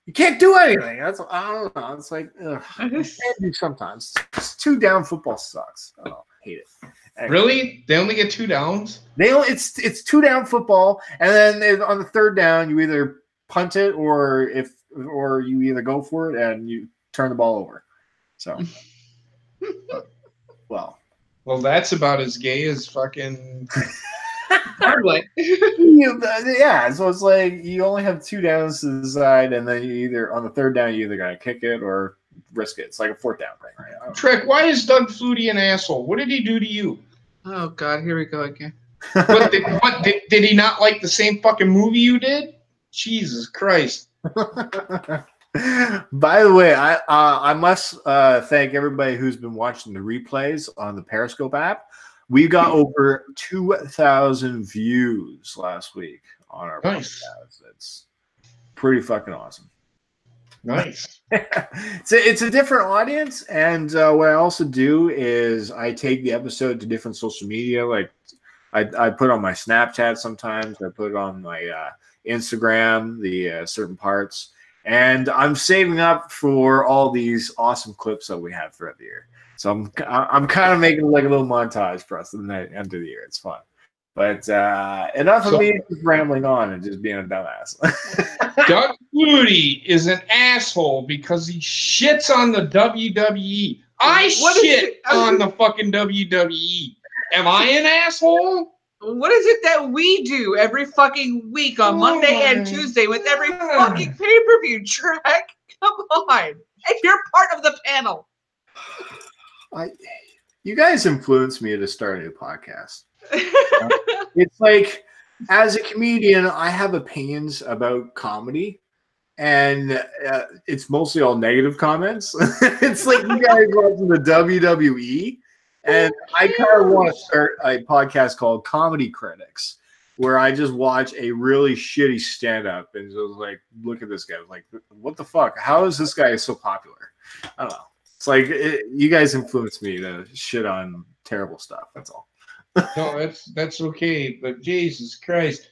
You can't do anything. I don't know. It's like you can do sometimes. It's 2 down football sucks. I hate it. Anyway. Really? They only get 2 downs? It's 2 down football, and then on the 3rd down, you either punt it or you either go for it and you turn the ball over. So, well, that's about as gay as fucking. Hardly. Yeah, so it's like you only have 2 downs to the side, and then you either on the 3rd down you either gotta kick it or risk it. It's like a 4th down thing, right? Trek, why is Doug Flutie an asshole? What did he do to you? Oh God, here we go again. What did he not like the same fucking movie you did? Jesus Christ. By the way, I must thank everybody who's been watching the replays on the Periscope app. We got over 2,000 views last week on our podcast. It's pretty fucking awesome. Nice. It's a different audience, and what I also do is I take the episode to different social media. Like I put on my Snapchat sometimes. I put it on my Instagram, the certain parts, and I'm saving up for all these awesome clips that we have throughout the year. So I'm kind of making like a little montage for us at the end of the year. It's fun. But enough of me just rambling on and just being a dumbass. Doug Flutie is an asshole because he shits on the WWE. I shit on the fucking WWE. Am I an asshole? What is it that we do every fucking week on Monday and Tuesday with every fucking pay-per-view, Trek? Come on. And you're part of the panel. You guys influenced me to start a new podcast. It's like, as a comedian, I have opinions about comedy, and it's mostly all negative comments. It's like you guys watching the WWE, and I kind of want to start a podcast called Comedy Critics, where I just watch a really shitty stand-up and just like look at this guy like, what the fuck? How is this guy so popular? I don't know. It's like you guys influenced me to shit on terrible stuff. That's all. No, that's okay. But Jesus Christ,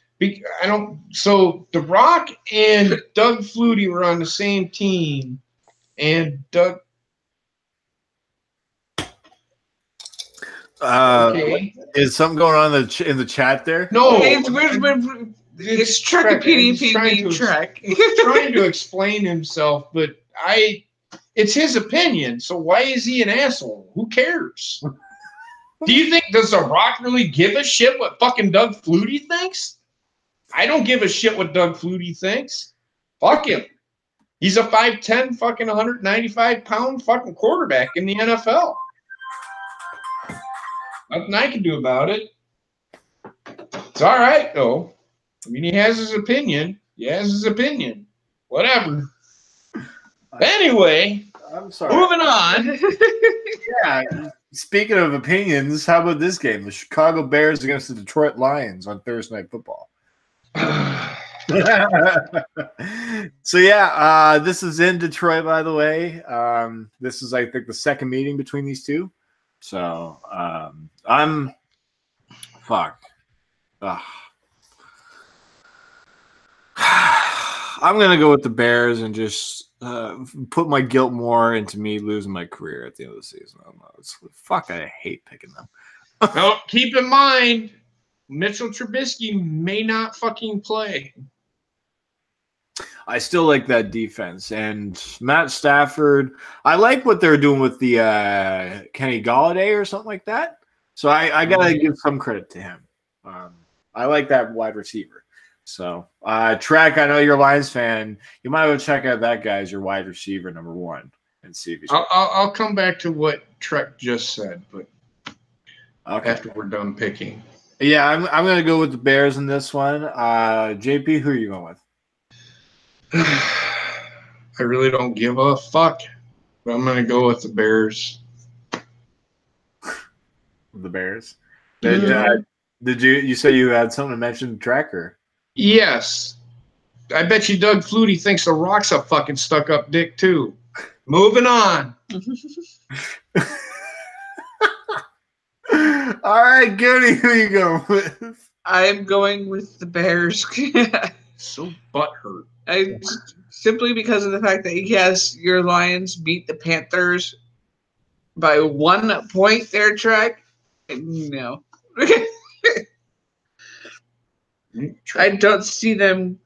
So The Rock and Doug Flutie were on the same team, and Doug. Okay. Is something going on in the chat there? No, it's Trek PDP Trek. He's trying to explain himself, but it's his opinion. So why is he an asshole? Who cares? Do you think, does The Rock really give a shit what fucking Doug Flutie thinks? I don't give a shit what Doug Flutie thinks. Fuck him. He's a 5'10", fucking 195-pound fucking quarterback in the NFL. Nothing I can do about it. It's all right, though. I mean, he has his opinion. Whatever. Anyway. I'm sorry. Moving on. Yeah. Speaking of opinions, how about this game? The Chicago Bears against the Detroit Lions on Thursday Night Football. So yeah, this is in Detroit, by the way. This is, I think, the second meeting between these two. So I'm fuck. I'm gonna go with the Bears and just put my guilt more into me losing my career at the end of the season. I don't know. Fuck, I hate picking them. Well, keep in mind, Mitchell Trubisky may not fucking play. I still like that defense. And Matt Stafford, I like what they're doing with the Kenny Golladay or something like that. So I got to give some credit to him. I like that wide receiver. So, Trek, I know you're a Lions fan. You might want to check out that guy as your wide receiver number one and see if he's. I'll come back to what Trek just said, but after we're done picking. Yeah, I'm going to go with the Bears in this one. JP, who are you going with? I really don't give a fuck, but I'm going to go with the Bears. The Bears. Did you say you had something to mention, Tracker? Yes. I bet you Doug Flutie thinks the Rock's a fucking stuck-up dick, too. Moving on. All right, Goody, who you going with? I'm going with the Bears. So butthurt. Simply because of the fact that, yes, your Lions beat the Panthers by 1 point there, Trek. No. I don't see them.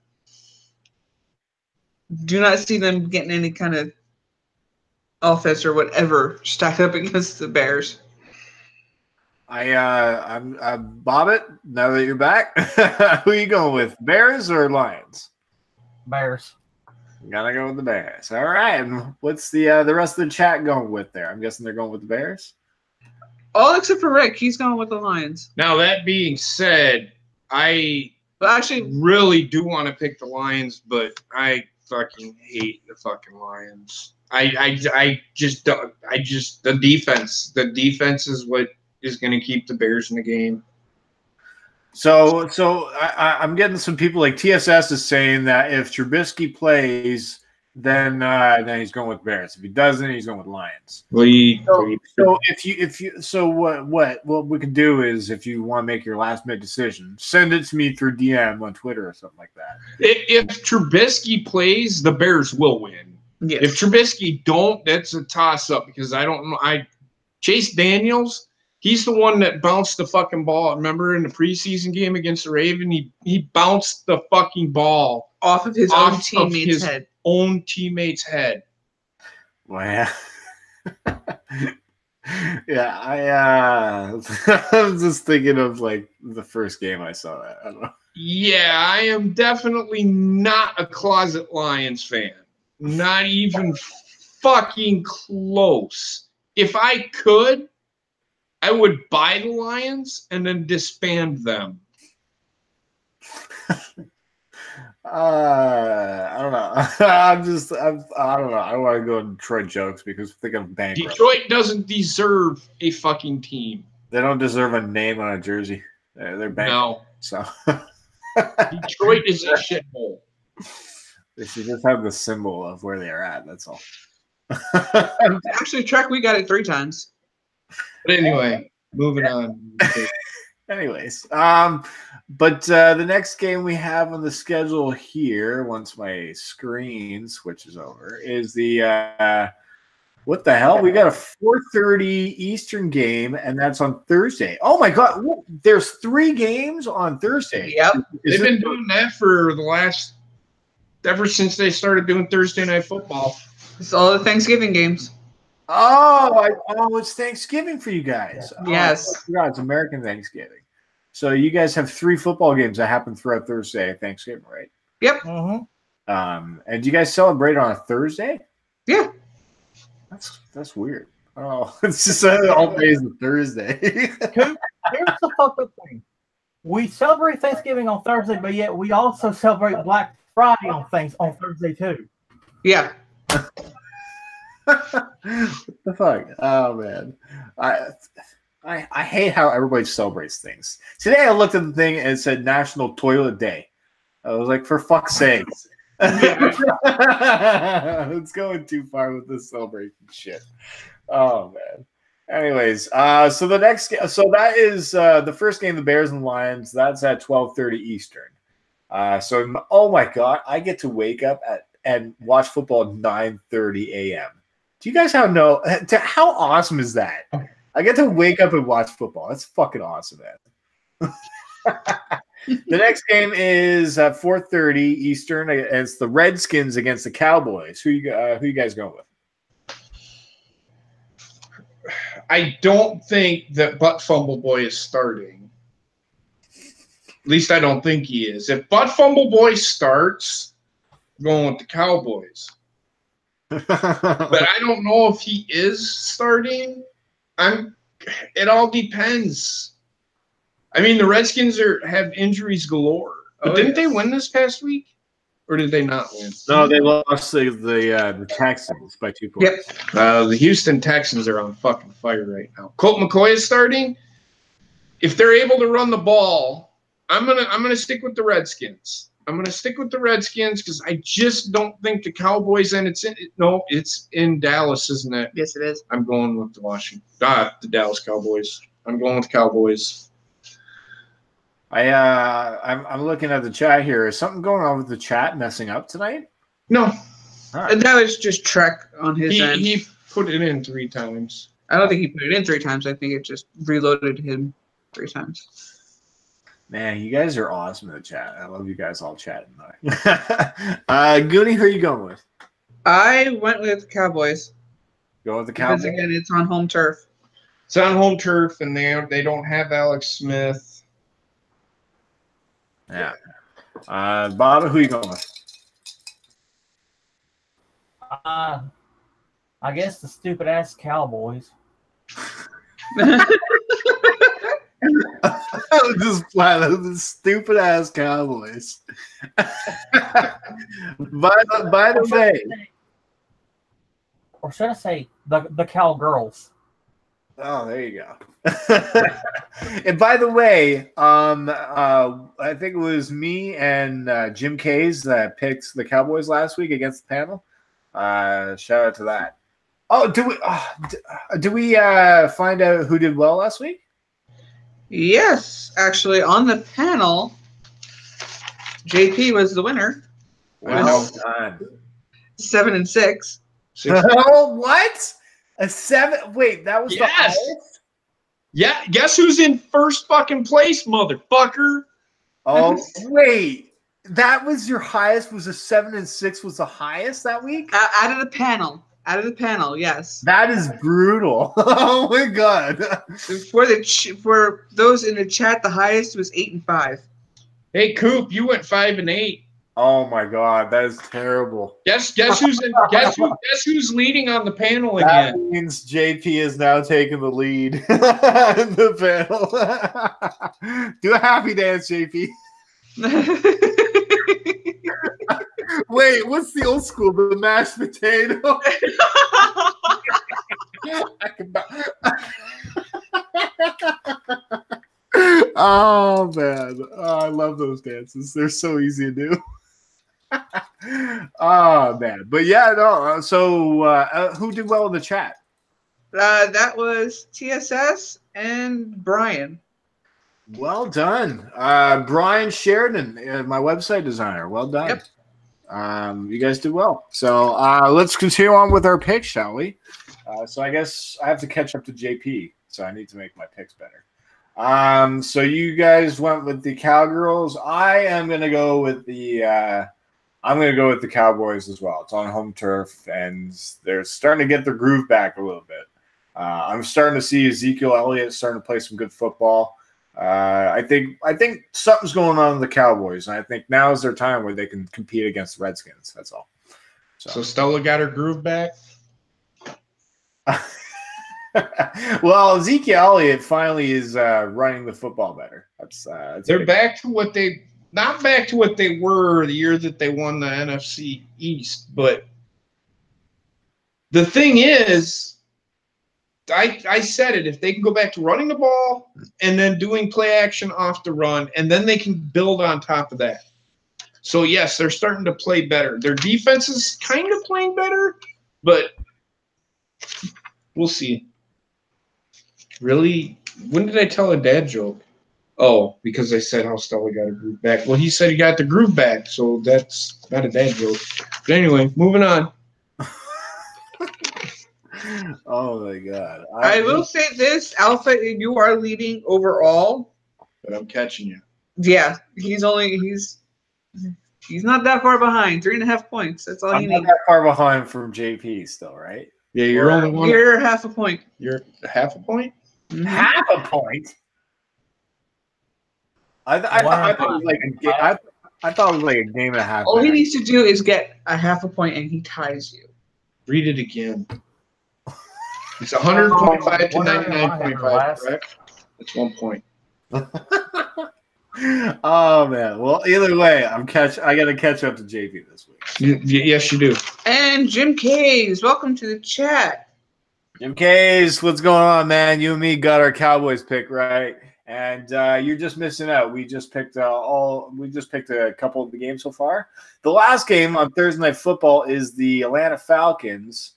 Do not see them getting any kind of offense or whatever stacked up against the Bears. I'm Bobbit. Now that you're back, who are you going with? Bears or Lions? Bears. Gotta go with the Bears. All right. And what's the rest of the chat going with there? I'm guessing they're going with the Bears. All except for Rick. He's going with the Lions. Now, that being said, I really do want to pick the Lions, but I fucking hate the fucking Lions. I just don't. The defense. The defense is what is going to keep the Bears in the game. So I'm getting some people like TSS is saying that if Trubisky plays, then he's going with Bears. If he doesn't, he's going with Lions. Well, what we can do is, if you want to make your last minute decision, send it to me through DM on Twitter or something like that. If Trubisky plays, the Bears will win. Yes. If Trubisky don't, that's a toss up because I don't know. Chase Daniels. He's the one that bounced the fucking ball. Remember in the preseason game against the Raven, he bounced the fucking ball off of his own teammate's head. Own teammate's head. Wow. Yeah, I'm just thinking of like the first game I saw that. I don't know. Yeah, I am definitely not a closet Lions fan. Not even fucking close. If I could, I would buy the Lions and then disband them. I don't know. I don't know. I don't want to go into Detroit jokes because I think I'm bankrupt. Detroit doesn't deserve a fucking team. They don't deserve a name on a jersey. They're bankrupt. No. So Detroit is a shithole. They should just have the symbol of where they're at. That's all. Actually, Trek, we got it 3 times. But anyway, moving on. Anyways, but the next game we have on the schedule here, once my screen switches over, is the what the hell? We got a 4:30 Eastern game, and that's on Thursday. Oh my God, there's 3 games on Thursday. Yep, they've been doing that for ever since they started doing Thursday Night Football. It's all the Thanksgiving games. Oh, it's Thanksgiving for you guys. Yes. Oh, it's American Thanksgiving. So you guys have 3 football games that happen throughout Thursday Thanksgiving, right? Yep. Mm-hmm. And do you guys celebrate on a Thursday? Yeah. That's weird. Oh, it's just all days of Thursday. Here's the fucked up thing. We celebrate Thanksgiving on Thursday, but yet we also celebrate Black Friday on Thursday too. Yeah. What the fuck? Oh man, I hate how everybody celebrates things. Today I looked at the thing and it said National Toilet Day. I was like, for fuck's sake. It's going too far with this celebration shit. Oh man. Anyways, so the next so that is the first game, the Bears and Lions. That's at 12:30 Eastern. So oh my god, I get to wake up and watch football at 9:30 a.m. Do you guys how awesome is that? I get to wake up and watch football. That's fucking awesome, man. The next game is at 4:30 Eastern. It's the Redskins against the Cowboys. Who you guys going with? I don't think that Butt Fumble Boy is starting. At least I don't think he is. If Butt Fumble Boy starts, I'm going with the Cowboys. But I don't know if he is starting. It all depends. I mean, the Redskins have injuries galore. But didn't they win this past week? Or did they not win? No, they lost the Texans by 2 points. Yep. The Houston Texans are on fucking fire right now. Colt McCoy is starting. If they're able to run the ball, I'm gonna stick with the Redskins. I'm gonna stick with the Redskins because I just don't think the Cowboys it's in Dallas, isn't it? Yes, it is. I'm going with the Dallas Cowboys. I'm going with the Cowboys. I'm looking at the chat here. Is something going on with the chat messing up tonight? No. All right. And that was just Trek on his end. He put it in 3 times. I don't think he put it in 3 times. I think it just reloaded him 3 times. Man, you guys are awesome in the chat. I love you guys all chatting. Goonie, who are you going with? I went with Cowboys. Going with the Cowboys? Because, again, it's on home turf. It's on home turf, and they don't have Alex Smith. Yeah. Bob, who are you going with? I guess the stupid ass Cowboys. Just flat out the stupid ass Cowboys. by the way, or should I say the Cowgirls? Oh, there you go. And by the way, I think it was me and JBRadio that picked the Cowboys last week against the panel. Shout out to that. Oh, do we find out who did well last week? Yes, actually, on the panel, JP was the winner. Well done. 7-6. Oh, what? A 7? Wait, that was the highest? Yeah, guess who's in first fucking place, motherfucker? Oh, wait. That was your highest? Was a 7-6 was the highest that week? Out of the panel. Out of the panel, yes. That is brutal. Oh my god. For those in the chat, the highest was 8-5. Hey, Coop, you went 5-8. Oh my god, that is terrible. Guess who's leading on the panel again? That means JP is now taking the lead in the panel. Do a happy dance, JP. Wait, what's the old school? The mashed potato? Oh, man. Oh, I love those dances. They're so easy to do. Oh, man. But yeah, no. So who did well in the chat? That was TSS and Brian. Well done. Brian Sheridan, my website designer. Well done. Yep. You guys did well. So let's continue on with our picks, shall we? So I guess I have to catch up to JP, so I need to make my picks better. So you guys went with the Cowgirls. I am gonna go with the Cowboys as well. It's on home turf, and they're starting to get their groove back a little bit. I'm starting to see Ezekiel Elliott starting to play some good football. I think something's going on in the Cowboys, and I think now is their time where they can compete against the Redskins. That's all. So Stella got her groove back. Well, Ezekiel Elliott finally is running the football better. They're back to what they not back to what they were the year that they won the NFC East, but The thing is, I said it. If they can go back to running the ball and then doing play action off the run, and then they can build on top of that. So, yes, they're starting to play better. Their defense is kind of playing better, but we'll see. Really? When did I tell a dad joke? Oh, because I said how Stella got a groove back. Well, he said he got the groove back, so that's not a dad joke. But anyway, moving on. Oh my God! I will say this, Alpha, you are leading overall. But I'm catching you. Yeah, he's not that far behind. 3.5 points. That's all I'm you not need. that far behind from JP still, right? Yeah, you're only one. You're half a point. You're half a point? Mhm. Half a point. I thought it was like I thought it was like a game and a half. All he needs to do is get a half a point, and he ties you. Read it again. It's 100.5 to 99.5, correct? It's 1 point. Oh man! Well, either way, I got to catch up to JP this week. Yes, you do. And JimKays, welcome to the chat. JBRadio, what's going on, man? You and me got our Cowboys pick right, and you're just missing out. We just picked a couple of the games so far. The last game on Thursday Night Football is the Atlanta Falcons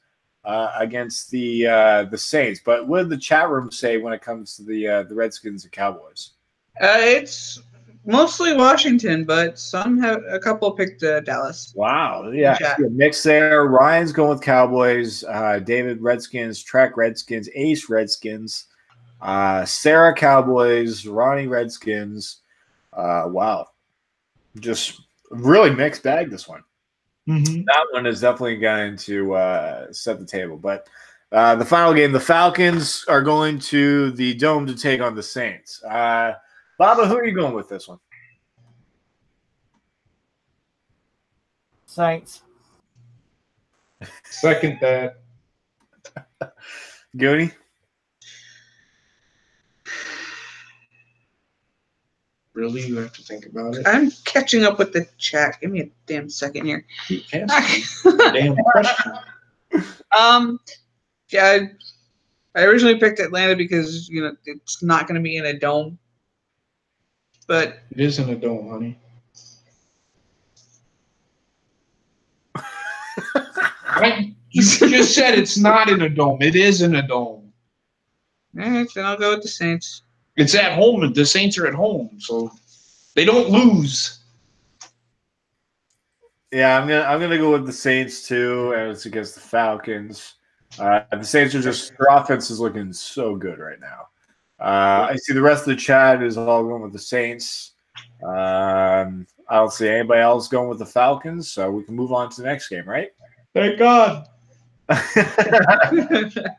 against the Saints. But what did the chat room say when it comes to the Redskins and Cowboys? It's mostly Washington, but a couple picked Dallas. Wow, yeah, mix there. Ryan's going with Cowboys. David Redskins, Trek Redskins, Ace Redskins, Sarah Cowboys, Ronnie Redskins. Wow, just really mixed bag this one. Mm-hmm. That one is definitely going to set the table. But the final game, the Falcons are going to the Dome to take on the Saints. Baba, who are you going with this one? Saints. Second that. Goody? Really? You have to think about it? I'm catching up with the chat. Give me a damn second here. Keep asking damn question. Yeah, I originally picked Atlanta because, it's not going to be in a dome. But it is in a dome, honey. You just said it's not in a dome. It is in a dome. All right, then I'll go with the Saints. It's at home. The Saints are at home, so they don't lose. Yeah, I'm gonna go with the Saints too, and it's against the Falcons. The Saints are their offense is looking so good right now. I see the rest of the chat is all going with the Saints. I don't see anybody else going with the Falcons, so we can move on to the next game, right? Thank God.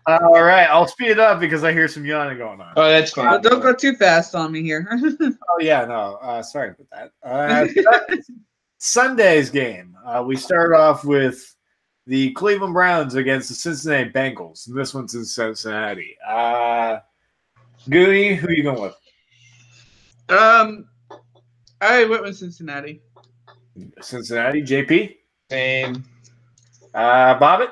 All right, I'll speed it up because I hear some yawning going on. Oh, that's fine. Don't go too fast on me here. Oh yeah, no, sorry about that. Sunday's game. We start off with the Cleveland Browns against the Cincinnati Bengals. And this one's in Cincinnati. Goody, who are you going with? I went with Cincinnati. Cincinnati, JP? Same. Bobbit?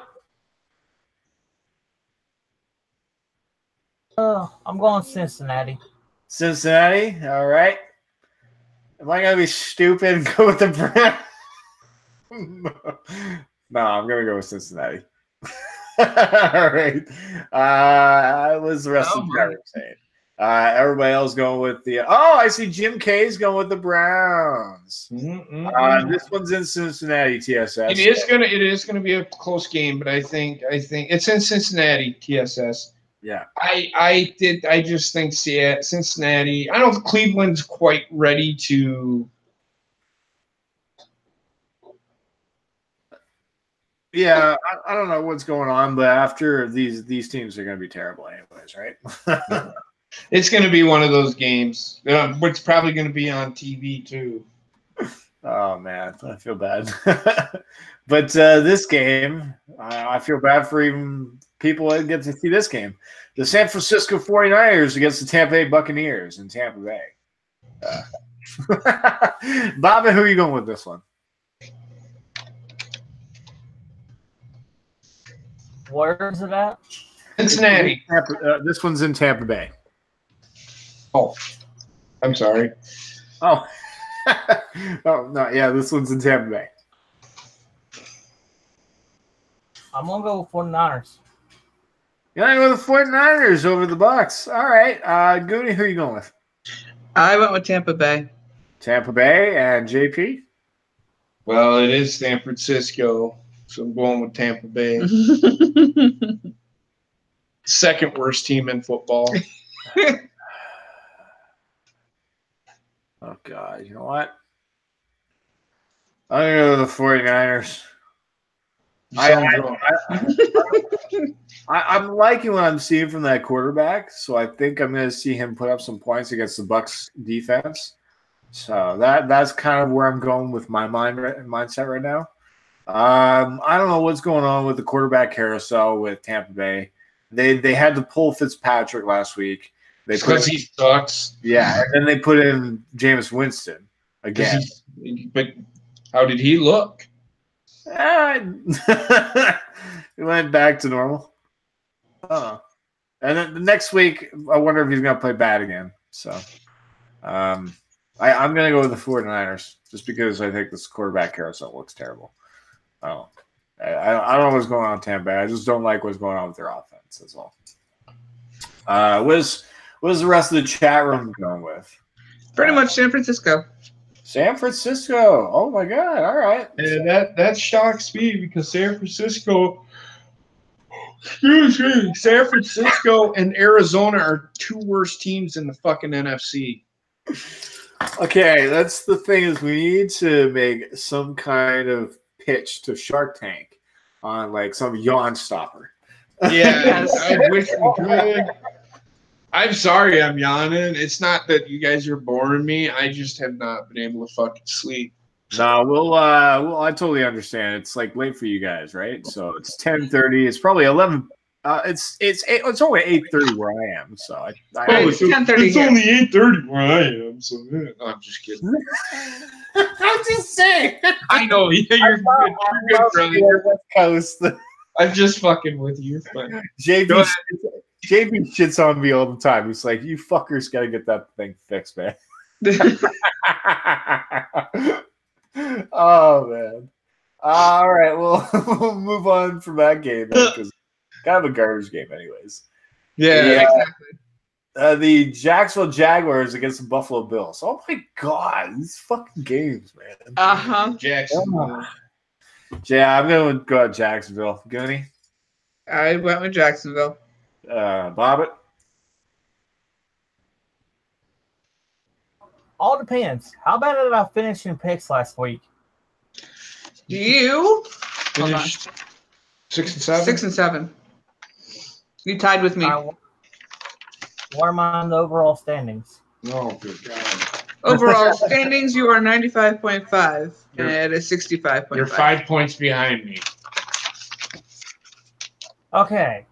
I'm going Cincinnati. Cincinnati, all right. Am I going to be stupid and go with the Browns? No, I'm going to go with Cincinnati. All right. What's the rest of the crowd saying? Everybody else going with the I see JimKays going with the Browns. This one's in Cincinnati, TSS. It is gonna be a close game, but I think it's in Cincinnati, TSS. Yeah. I just think Cincinnati. I don't know if Cleveland's quite ready to. Yeah, I don't know what's going on, but after these teams are going to be terrible anyways, right? It's going to be one of those games. It's probably going to be on TV too. Oh man, I feel bad. But this game, I feel bad for even people that get to see this game. The San Francisco 49ers against the Tampa Bay Buccaneers in Tampa Bay. Bobby, who are you going with this one? Where is it at? Cincinnati. This one's in Tampa Bay. Oh, I'm sorry. Oh. Oh, no, yeah, this one's in Tampa Bay. I'm going to go with 49ers. You're going to go with the 49ers over the Bucks. All right. Goody, who are you going with? I went with Tampa Bay. Tampa Bay and JP? Well, it is San Francisco, so I'm going with Tampa Bay. Second worst team in football. Oh, God. You know what? I'm going to go with the 49ers. I'm liking what I'm seeing from that quarterback, so I think I'm going to see him put up some points against the Bucks defense. So that's kind of where I'm going with my mindset right now. I don't know what's going on with the quarterback carousel with Tampa Bay. They had to pull Fitzpatrick last week. Because he sucks. Yeah, and then they put in Jameis Winston again. But how did he look? He went back to normal. And then the next week, I wonder if he's going to play bad again. So I'm going to go with the 49ers just because I think this quarterback carousel looks terrible. I don't know what's going on in Tampa Bay. I just don't like what's going on with their offense. That's all. What is the rest of the chat room going with? Pretty much San Francisco. San Francisco. Oh, my God. All right. And that shocks me because San Francisco and Arizona are two worst teams in the fucking NFC. Okay, that's the thing is we need to make some kind of pitch to Shark Tank on like some yawn stopper. Yeah, I wish we could. I'm sorry I'm yawning. It's not that you guys are boring me. I just have not been able to fucking sleep. No, well, I totally understand. It's like late for you guys, right? So it's 10:30. It's probably 11. It's only 8:30 where I am. So it's 10:30. It's only 8:30 where I am. So no, I'm just kidding. I'm just saying. I know you're good, brother. West Coast. I'm just fucking with you. But JB shits on me all the time. He's like, "You fuckers got to get that thing fixed, man." Oh man! All right, well, we'll move on from that game because kind of a garbage game, anyways. Yeah, exactly. The Jacksonville Jaguars against the Buffalo Bills. Oh my God, these fucking games, man. Jacksonville. Yeah, I'm gonna go at Jacksonville. Goonie? I went with Jacksonville. Bobbit? All depends. How bad did I finish in picks last week? You Finished 6 and 7. 6 and 7. You tied with me. What are my overall standings? Oh, good God. Overall standings, you are 95.5 and Ed is 65.5. You're 5 points behind me. Okay.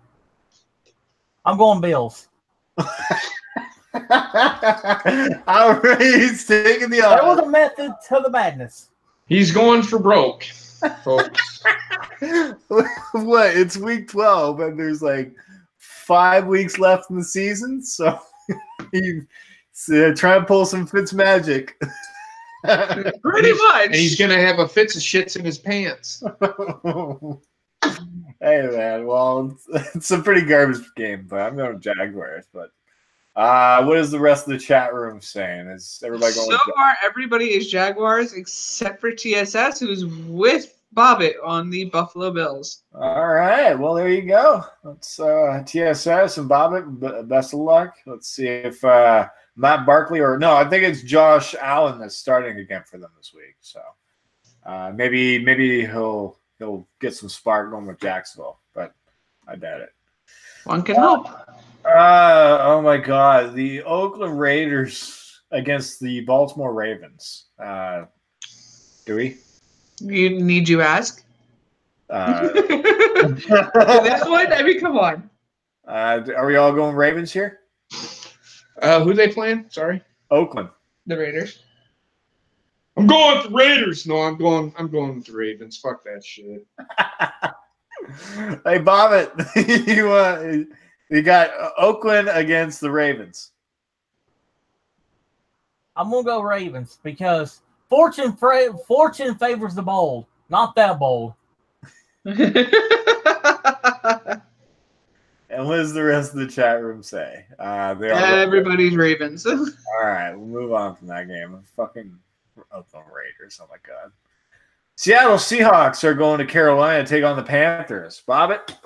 I'm going Bills. All right, he's taking the There was a method to the madness. He's going for broke, folks. What? It's week 12, and there's like 5 weeks left in the season, so he's trying to pull some Fitz magic. Pretty much. And he's gonna have a fits of shits in his pants. Hey man, well, it's a pretty garbage game, but I'm going Jaguars. But what is the rest of the chat room saying? Is everybody going? So far, everybody is Jaguars except for TSS, who's with Bobbit on the Buffalo Bills. All right, well there you go. Let's TSS and Bobbit. Best of luck. Let's see if Matt Barkley I think it's Josh Allen that's starting again for them this week. So maybe he'll get some spark going with Jacksonville, but I doubt it. One can hope. Oh my God, the Oakland Raiders against the Baltimore Ravens. Do we? You ask? This one? I mean, come on. Are we all going Ravens here? Who they playing? Sorry, The Oakland. Raiders. I'm going with the Raiders. No, I'm going with the Ravens. Fuck that shit. Hey, Bobbit, you got Oakland against the Ravens. I'm gonna go Ravens because fortune favors the bold, not that bold. And what does the rest of the chat room say? Everybody's Ravens. All right, we'll move on from that game. Fucking Oakland Raiders. Oh my god. Seattle Seahawks are going to Carolina to take on the Panthers. Bobbit?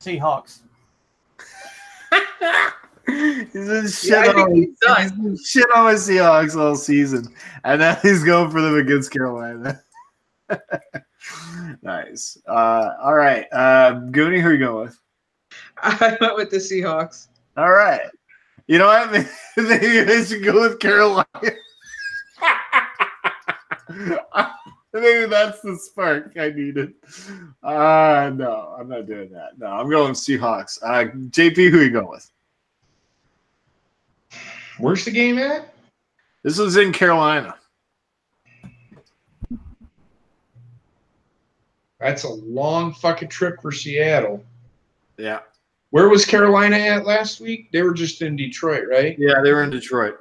Seahawks. He's been shit on my Seahawks all season, and now he's going for them against Carolina. Nice. All right. Goonie, who are you going with? I went with the Seahawks. All right. You know what? Maybe I should go with Carolina. Maybe that's the spark I needed. No, I'm not doing that. No, I'm going with Seahawks. JP, who are you going with? Where's the game at? This was in Carolina. That's a long fucking trip for Seattle. Yeah. Where was Carolina at last week? They were just in Detroit, right? Yeah, they were in Detroit.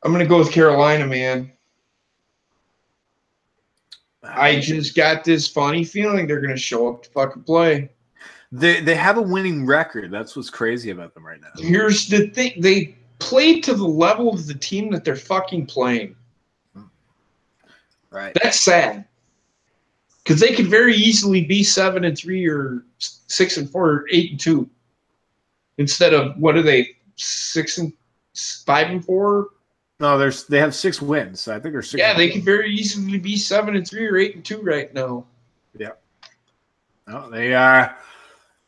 I'm going to go with Carolina, man. I just got this funny feeling they're going to show up to fucking play. They have a winning record. That's what's crazy about them right now. Here's the thing. They played to the level of the team that they're fucking playing. Right. That's sad. Because they could very easily be 7-3 or 6-4 or 8-2. Instead of, what are they, 5-4? No, they have 6 wins. I think they're 6. Yeah, they could very easily be 7-3 or 8-2 right now. Yeah. No, they are.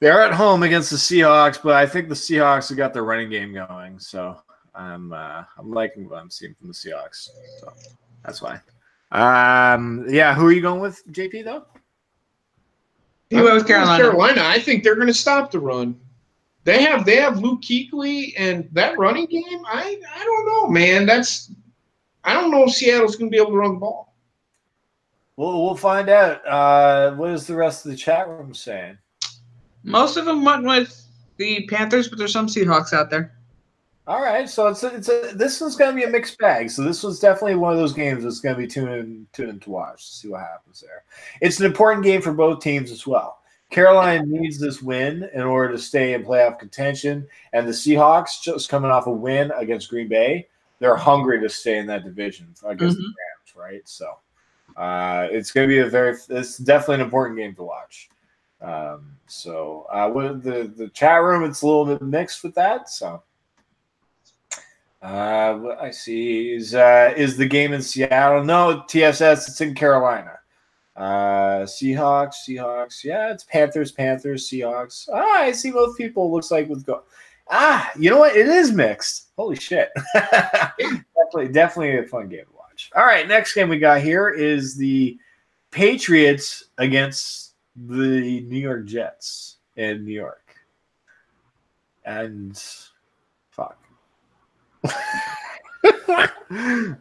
They're at home against the Seahawks, but I think the Seahawks have got their running game going. So I'm liking what I'm seeing from the Seahawks. So that's fine. Yeah, who are you going with, JP, though? You went with Carolina. I think they're going to stop the run. They have Luke Kuechly, and that running game, I don't know, man. I don't know if Seattle's going to be able to run the ball. We'll find out. What is the rest of the chat room saying? Most of them went with the Panthers, but there's some Seahawks out there. All right, so this one's going to be a mixed bag. So this was definitely one of those games that's going to be tuned in to watch to see what happens there. It's an important game for both teams as well. Carolina needs this win in order to stay in playoff contention, and the Seahawks, just coming off a win against Green Bay, they're hungry to stay in that division against the Rams, right? So it's going to be it's definitely an important game to watch. With the chat room, it's a little bit mixed with that. So what I see is the game in Seattle. No, TSS, it's in Carolina. Seahawks. Yeah, it's Panthers, Seahawks. I see both people. Looks like with go. You know what? It is mixed. Holy shit! definitely a fun game to watch. All right, next game we got here is the Patriots against the New York Jets in New York, and fuck.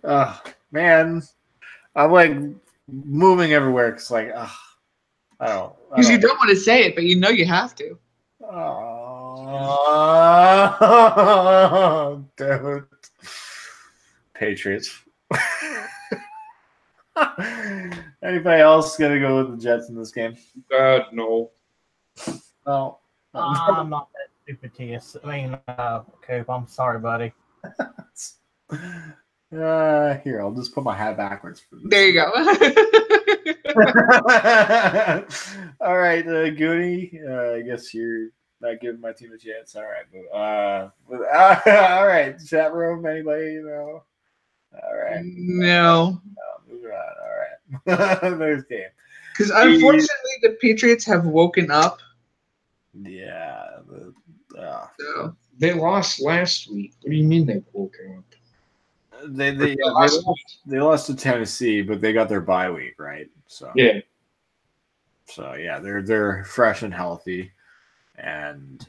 Oh, man, I'm like moving everywhere. It's like, I don't. Because you don't want to say it, but you know you have to. Oh, dude. Patriots. Anybody else gonna go with the Jets in this game? God, no. No. I'm not that stupid, TS. Coop, I'm sorry, buddy. Here, I'll just put my hat backwards. For this. There you go. All right, Goonie. I guess you're not giving my team a chance. All right, all right. Chat room, anybody? All right. No. Moving on. All right. Next game. Because unfortunately, the Patriots have woken up. Yeah. So. They lost last week. What do you mean they've woken up? They lost to Tennessee, but they got their bye week, right? So yeah. So yeah, they're fresh and healthy, and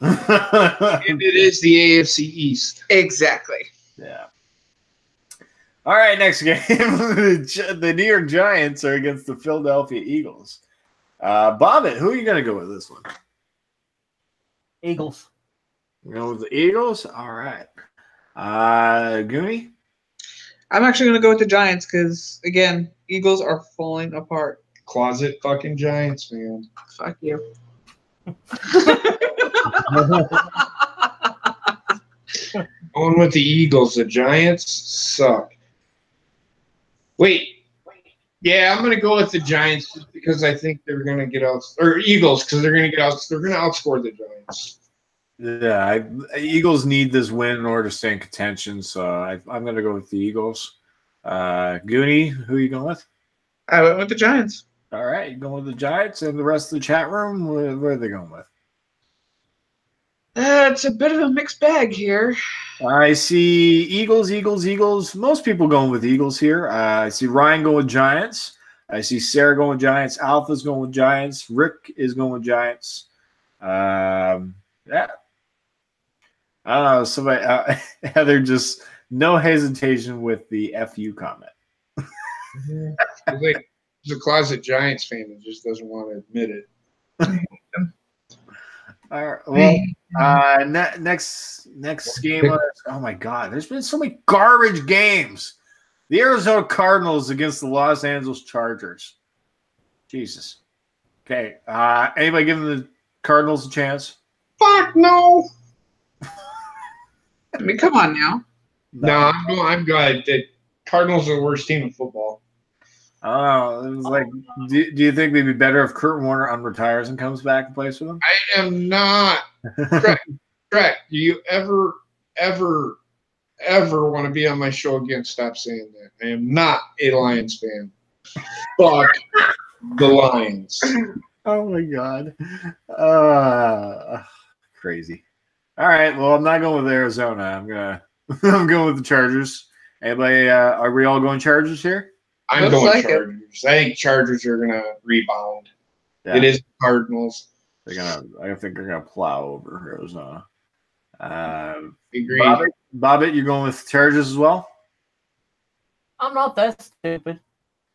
And it is the AFC East. Exactly. Yeah. All right, next game. The New York Giants are against the Philadelphia Eagles. Bobbit, who are you going to go with this one? Eagles. You're going with the Eagles? All right. Goonie? I'm actually going to go with the Giants because, again, Eagles are falling apart. Closet fucking Giants, man. Fuck you. Going with the Eagles. The Giants suck. Wait. Yeah, I'm going to go with the Giants just because I think they're going to get out. Or Eagles because they're going to get out. They're going to outscore the Giants. Yeah, Eagles need this win in order to stay in contention, so I'm going to go with the Eagles. Goonie, who are you going with? I went with the Giants. All right, you going with the Giants, and the rest of the chat room, where are they going with? It's a bit of a mixed bag here. I see Eagles. Most people going with Eagles here. I see Ryan going with Giants. I see Sarah going with Giants. Alpha's going with Giants. Rick is going with Giants. Yeah. I don't know. Somebody, Heather, just no hesitation with the FU comment. Like, he's a closet Giants fan that just doesn't want to admit it. All right. Well, next game. Oh my God, there's been so many garbage games. The Arizona Cardinals against the Los Angeles Chargers. Jesus. Okay. Anybody giving the Cardinals a chance? Fuck no. I mean, come on now. No, I'm good. The Cardinals are the worst team in football. Oh, it was like, do you think they'd be better if Kurt Warner unretires and comes back and plays for them? I am not. Correct. Do you ever want to be on my show again? Stop saying that. I am not a Lions fan. Fuck the Lions. Oh my God. Crazy. All right. Well, I'm not going with Arizona. I'm going with the Chargers. Anybody? Are we all going Chargers here? I'm going Chargers. I think Chargers are gonna rebound. Yeah. It is Cardinals. I think they're gonna plow over Arizona. Agreed. Bobbit, you're going with Chargers as well? I'm not that stupid.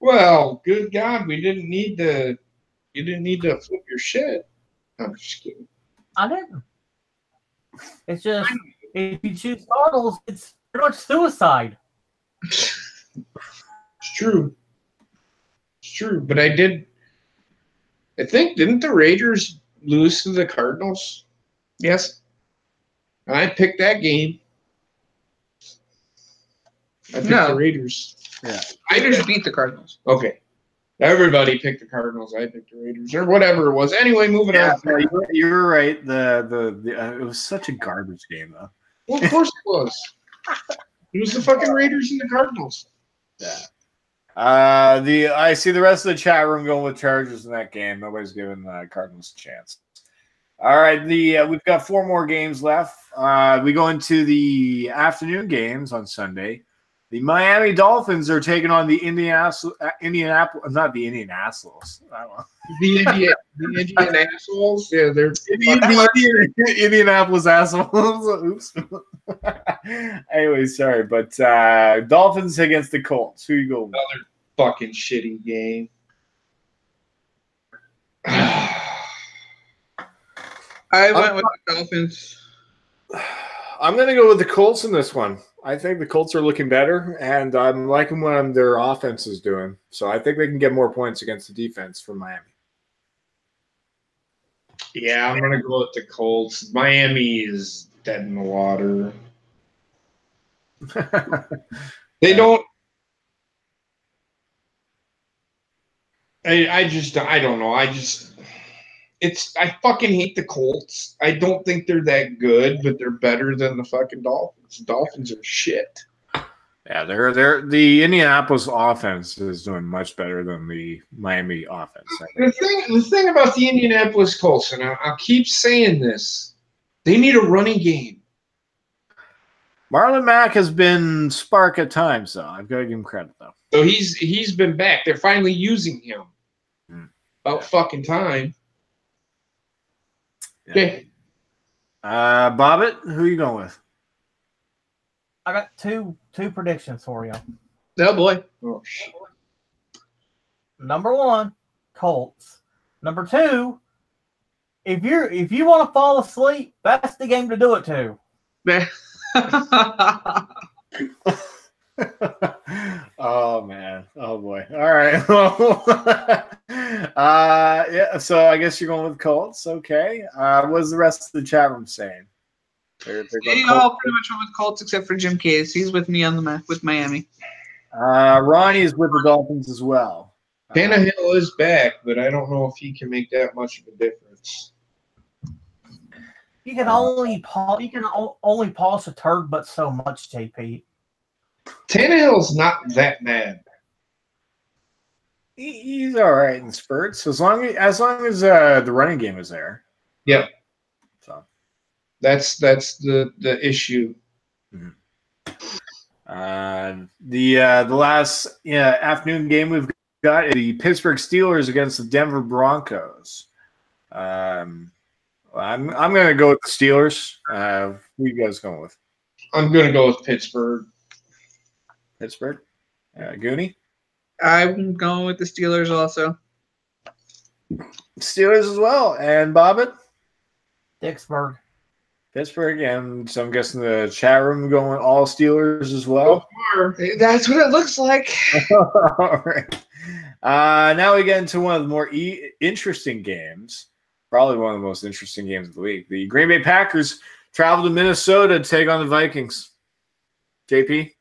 Well, good God, you didn't need to flip your shit. I'm just kidding. I didn't. It's just if you choose Cardinals, it's pretty much suicide. It's true. But I think, didn't the Raiders lose to the Cardinals? Yes. And I picked that game. I picked the Raiders. Yeah. Raiders beat the Cardinals. Okay. Everybody picked the Cardinals. I picked the Raiders. Or whatever it was. Anyway, moving on. You were right. It was such a garbage game, though. Well, of course it was. It was the fucking Raiders and the Cardinals. Yeah. I see the rest of the chat room going with Chargers in that game. Nobody's giving the Cardinals a chance. All right, we've got 4 more games left. We go into the afternoon games on Sunday. The Miami Dolphins are taking on the Indianapolis. Not the Indianapolis. I don't know. The Indianapolis. Yeah, they're the Indianapolis assholes. Oops. Anyway, sorry, but Dolphins against the Colts. Who you go with? Another fucking shitty game. I went with the Dolphins. I'm going to go with the Colts in this one. I think the Colts are looking better, and I'm liking what their offense is doing. So I think they can get more points against the defense from Miami. Yeah, I'm going to go with the Colts. Miami is dead in the water. They don't. I don't know. I fucking hate the Colts. I don't think they're that good, but they're better than the fucking Dolphins. Dolphins are shit. Yeah, the Indianapolis offense is doing much better than the Miami offense. The thing about the Indianapolis Colts, and I'll keep saying this, they need a running game. Marlon Mack has been spark at times, though. I've got to give him credit, though. So he's been back. They're finally using him. About fucking time. Yeah. Okay. Bobbit, who are you going with? I got two predictions for you. Oh boy. Oh, shit. Number 1, Colts. Number 2, if you want to fall asleep, that's the game to do it to. Oh man. Oh boy. All right. Yeah. So I guess you're going with Colts. Okay. What's the rest of the chat room saying? They're They all pretty much went with Colts except for JBRadio. He's with me on the map with Miami. Ronnie is with the Dolphins as well. Tannehill is back, but I don't know if he can make that much of a difference. You can only polish a turd, but so much, JP. Tannehill's not that bad. He's all right in spurts as long as the running game is there. Yeah. So that's the issue. the last afternoon game we've got the Pittsburgh Steelers against the Denver Broncos. I'm going to go with the Steelers. Who are you guys going with? I'm going to go with Pittsburgh. Pittsburgh? Goonie? I'm going with the Steelers also. Steelers as well. And Bobbit? Pittsburgh. Pittsburgh. And so I'm guessing the chat room going all Steelers as well. That's what it looks like. All right. Now we get into one of the more interesting games. Probably one of the most interesting games of the week. The Green Bay Packers travel to Minnesota to take on the Vikings. JP?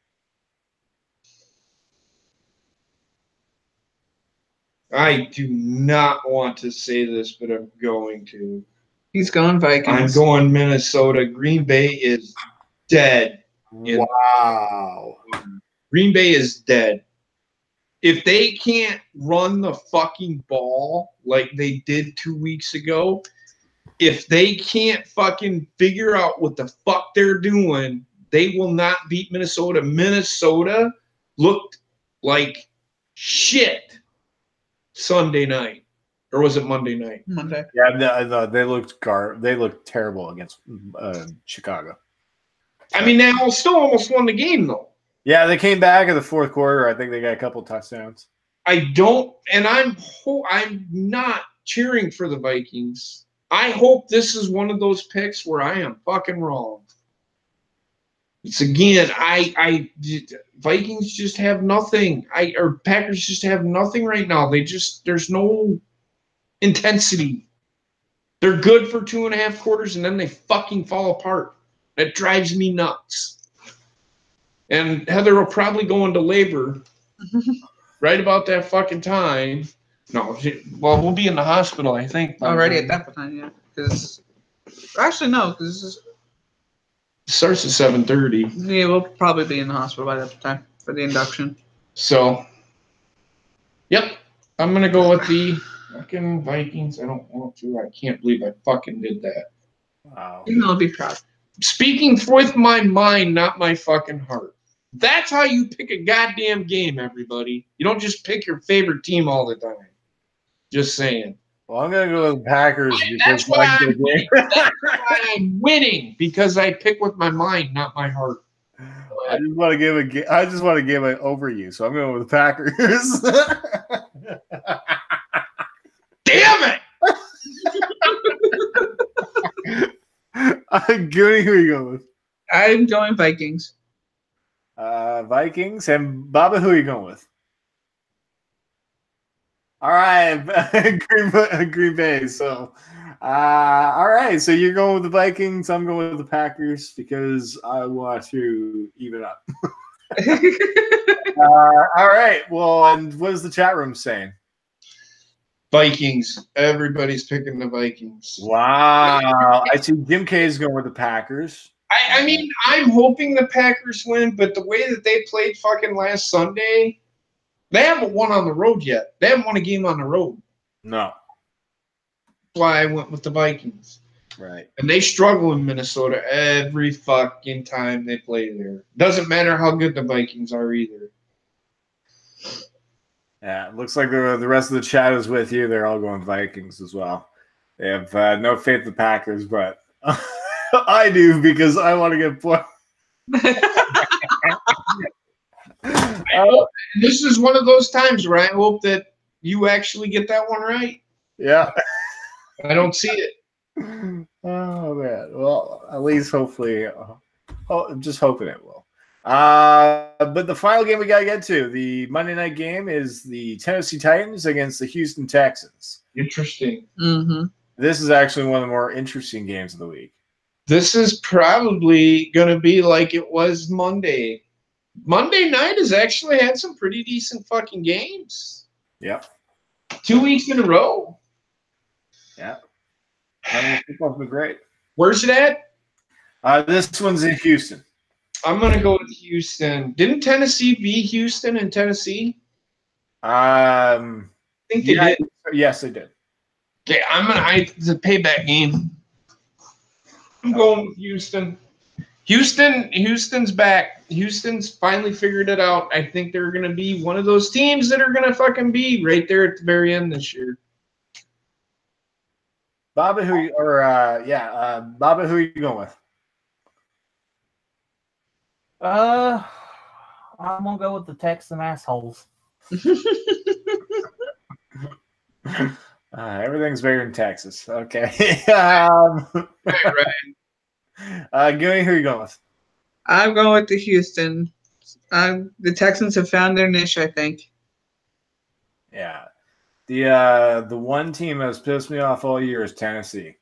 I do not want to say this, but I'm going to. He's going Vikings. I'm going Minnesota. Green Bay is dead. Wow. Green Bay is dead. If they can't run the fucking ball like they did 2 weeks ago, if they can't fucking figure out what the fuck they're doing, they will not beat Minnesota. Minnesota looked like shit Sunday night. Or was it Monday night? Monday. Yeah, no, they looked terrible against Chicago. I mean, they still almost won the game, though. Yeah, they came back in the fourth quarter. I think they got a couple touchdowns. I'm not cheering for the Vikings. I hope this is one of those picks where I am fucking wrong. It's again, Vikings just have nothing. Or Packers just have nothing right now. There's no intensity. They're good for 2.5 quarters and then they fucking fall apart. That drives me nuts. And Heather will probably go into labor right about that fucking time. No, we'll be in the hospital, I think. Already at that time, yeah. Actually, no, because it starts at 7:30. Yeah, we'll probably be in the hospital by that time for the induction. So, yep, I'm going to go with the fucking Vikings. I don't want to. I can't believe I fucking did that. Wow. I'll be proud. Speaking with my mind, not my fucking heart. That's how you pick a goddamn game, everybody. You don't just pick your favorite team all the time. Just saying. Well, I'm going to go with the Packers. That's why I'm winning, because I pick with my mind, not my heart. I just want to give it over you, so I'm going with the Packers. Damn it! Goody, who are you going with? I'm going Vikings. Vikings. And Baba, who are you going with? All right, Green Bay. So, all right. So you're going with the Vikings. I'm going with the Packers because I want to even up. All right. Well, and what is the chat room saying? Vikings. Everybody's picking the Vikings. Wow. I see JBRadio going with the Packers. I mean, I'm hoping the Packers win, but the way that they played fucking last Sunday, they haven't won on the road yet. They haven't won a game on the road. No. That's why I went with the Vikings. Right. And they struggle in Minnesota every fucking time they play there. Doesn't matter how good the Vikings are either. Yeah, it looks like the rest of the chat is with you. They're all going Vikings as well. They have no faith in the Packers, but I do because I want to get points. This is one of those times where I hope that you actually get that one right. Yeah. I don't see it. Oh man. Well, at least hopefully, I'm just hoping it will. But the final game we gotta get to, the Monday night game, is the Tennessee Titans against the Houston Texans. Interesting. Mm-hmm. This is actually one of the more interesting games of the week. This is probably going to be like it was Monday. Monday night has actually had some pretty decent fucking games. Yep. 2 weeks in a row. Yeah. I mean, football's been great. Where's it at? This one's in Houston. I'm going to go with Houston. Didn't Tennessee beat Houston in Tennessee? I think they did. Yes, they did. Okay, it's a payback game. I'm going with Houston. Houston's back. Houston's finally figured it out. I think they're going to be one of those teams that are going to fucking be right there at the very end this year. Bobbit, Bobbit, who are you going with? I'm gonna go with the Texan assholes. Everything's bigger in Texas. Okay. Right. Gary, who are you going with? I'm going with the Houston. The Texans have found their niche, I think. Yeah. The one team that's pissed me off all year is Tennessee.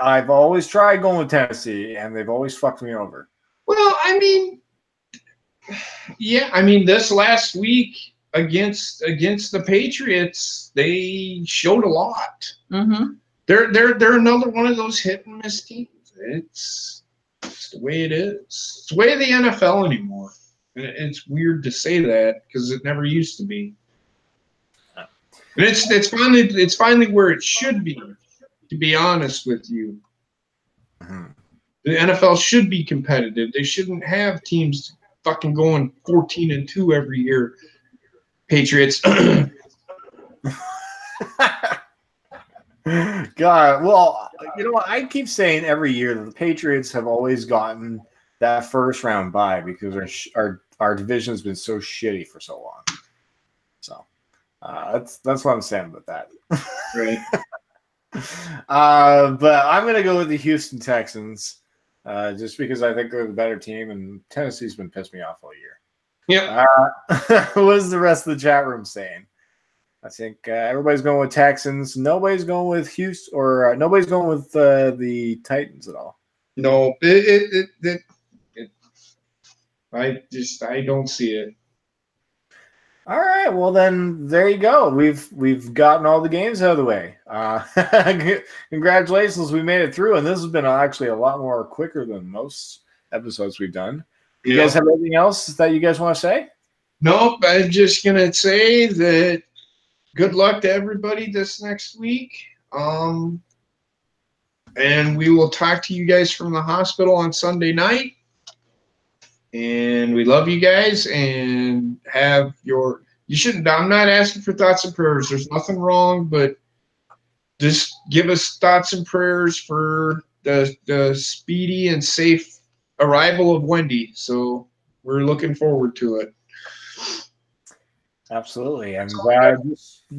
I've always tried going with Tennessee, and they've always fucked me over. Well, this last week against the Patriots, they showed a lot. Mm-hmm. They're another one of those hit and miss teams. It's the way it is. It's the way of the NFL anymore. And it's weird to say that because it never used to be. And it's finally where it should be, to be honest with you. Mm-hmm. The NFL should be competitive. They shouldn't have teams fucking going 14-2 every year. Patriots. God, well, you know what? I keep saying every year that the Patriots have always gotten that first round bye because our division has been so shitty for so long. So that's what I'm saying about that. Right. But I'm gonna go with the Houston Texans, just because I think they're the better team, and Tennessee's been pissed me off all year. Yeah. What is the rest of the chat room saying? I think everybody's going with Texans. Nobody's going with Houston, or nobody's going with the Titans at all. No, I don't see it. All right, well then there you go. We've gotten all the games out of the way. Congratulations, we made it through, and this has been actually a lot more quicker than most episodes we've done. You guys have anything else that you guys want to say? Nope, I'm just gonna say that good luck to everybody this next week. And we will talk to you guys from the hospital on Sunday night. And we love you guys, and I'm not asking for thoughts and prayers. There's nothing wrong, but just give us thoughts and prayers for the speedy and safe arrival of Wendy. So we're looking forward to it. Absolutely. And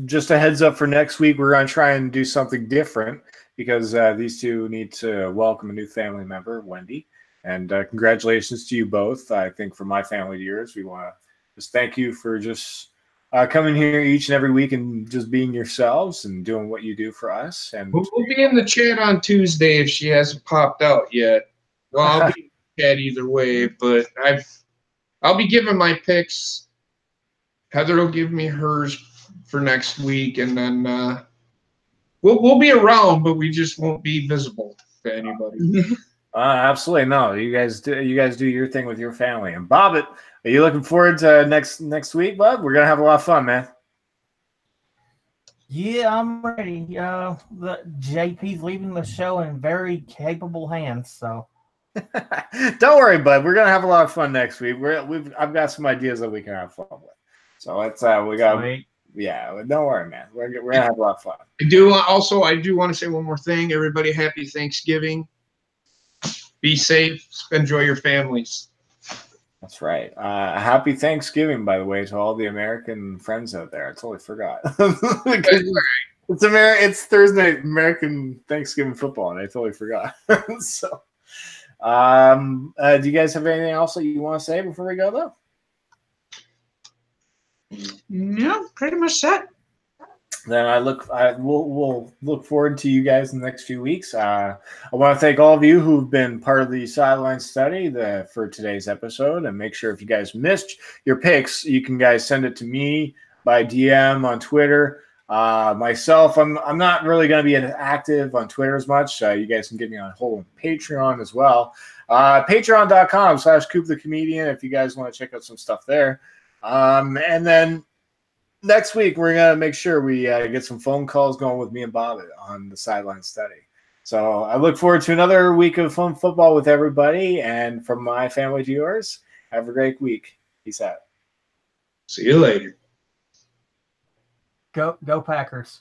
just a heads up for next week, we're going to try and do something different because these two need to welcome a new family member, Wendy. And congratulations to you both. I think for my family to yours, we want to just thank you for just coming here each and every week and just being yourselves and doing what you do for us. And we'll be in the chat on Tuesday if she hasn't popped out yet. Well, I'll be in the chat either way, but I'll be giving my picks. Heather will give me hers for next week, and then we'll be around, but we just won't be visible to anybody. Absolutely no. You guys do your thing with your family. And Bobbit, are you looking forward to next week, bud? We're gonna have a lot of fun, man. Yeah, I'm ready. The JP's leaving the show in very capable hands, so don't worry, bud. We're gonna have a lot of fun next week. I've got some ideas that we can have fun with. So it's we got. Sweet. Yeah, don't worry, man. We're gonna have a lot of fun. I do want to say one more thing. Everybody, happy Thanksgiving. Be safe. Enjoy your families. That's right. Happy Thanksgiving, by the way, to all the American friends out there. I totally forgot. It's Thursday, American Thanksgiving football, and I totally forgot. So, do you guys have anything else that you want to say before we go, though? No, pretty much set. Then we'll look forward to you guys in the next few weeks. I want to thank all of you who've been part of the Sideline study for today's episode, and make sure if you guys missed your picks, you can guys send it to me by DM on Twitter. Myself, I'm not really going to be active on Twitter as much. You guys can get me on hold on Patreon as well. Patreon.com/Coop the Comedian if you guys want to check out some stuff there. And then next week, we're going to make sure we get some phone calls going with me and Bobbit on the Sideline study. So I look forward to another week of fun football with everybody. And from my family to yours, have a great week. Peace out. See you later. Go Packers.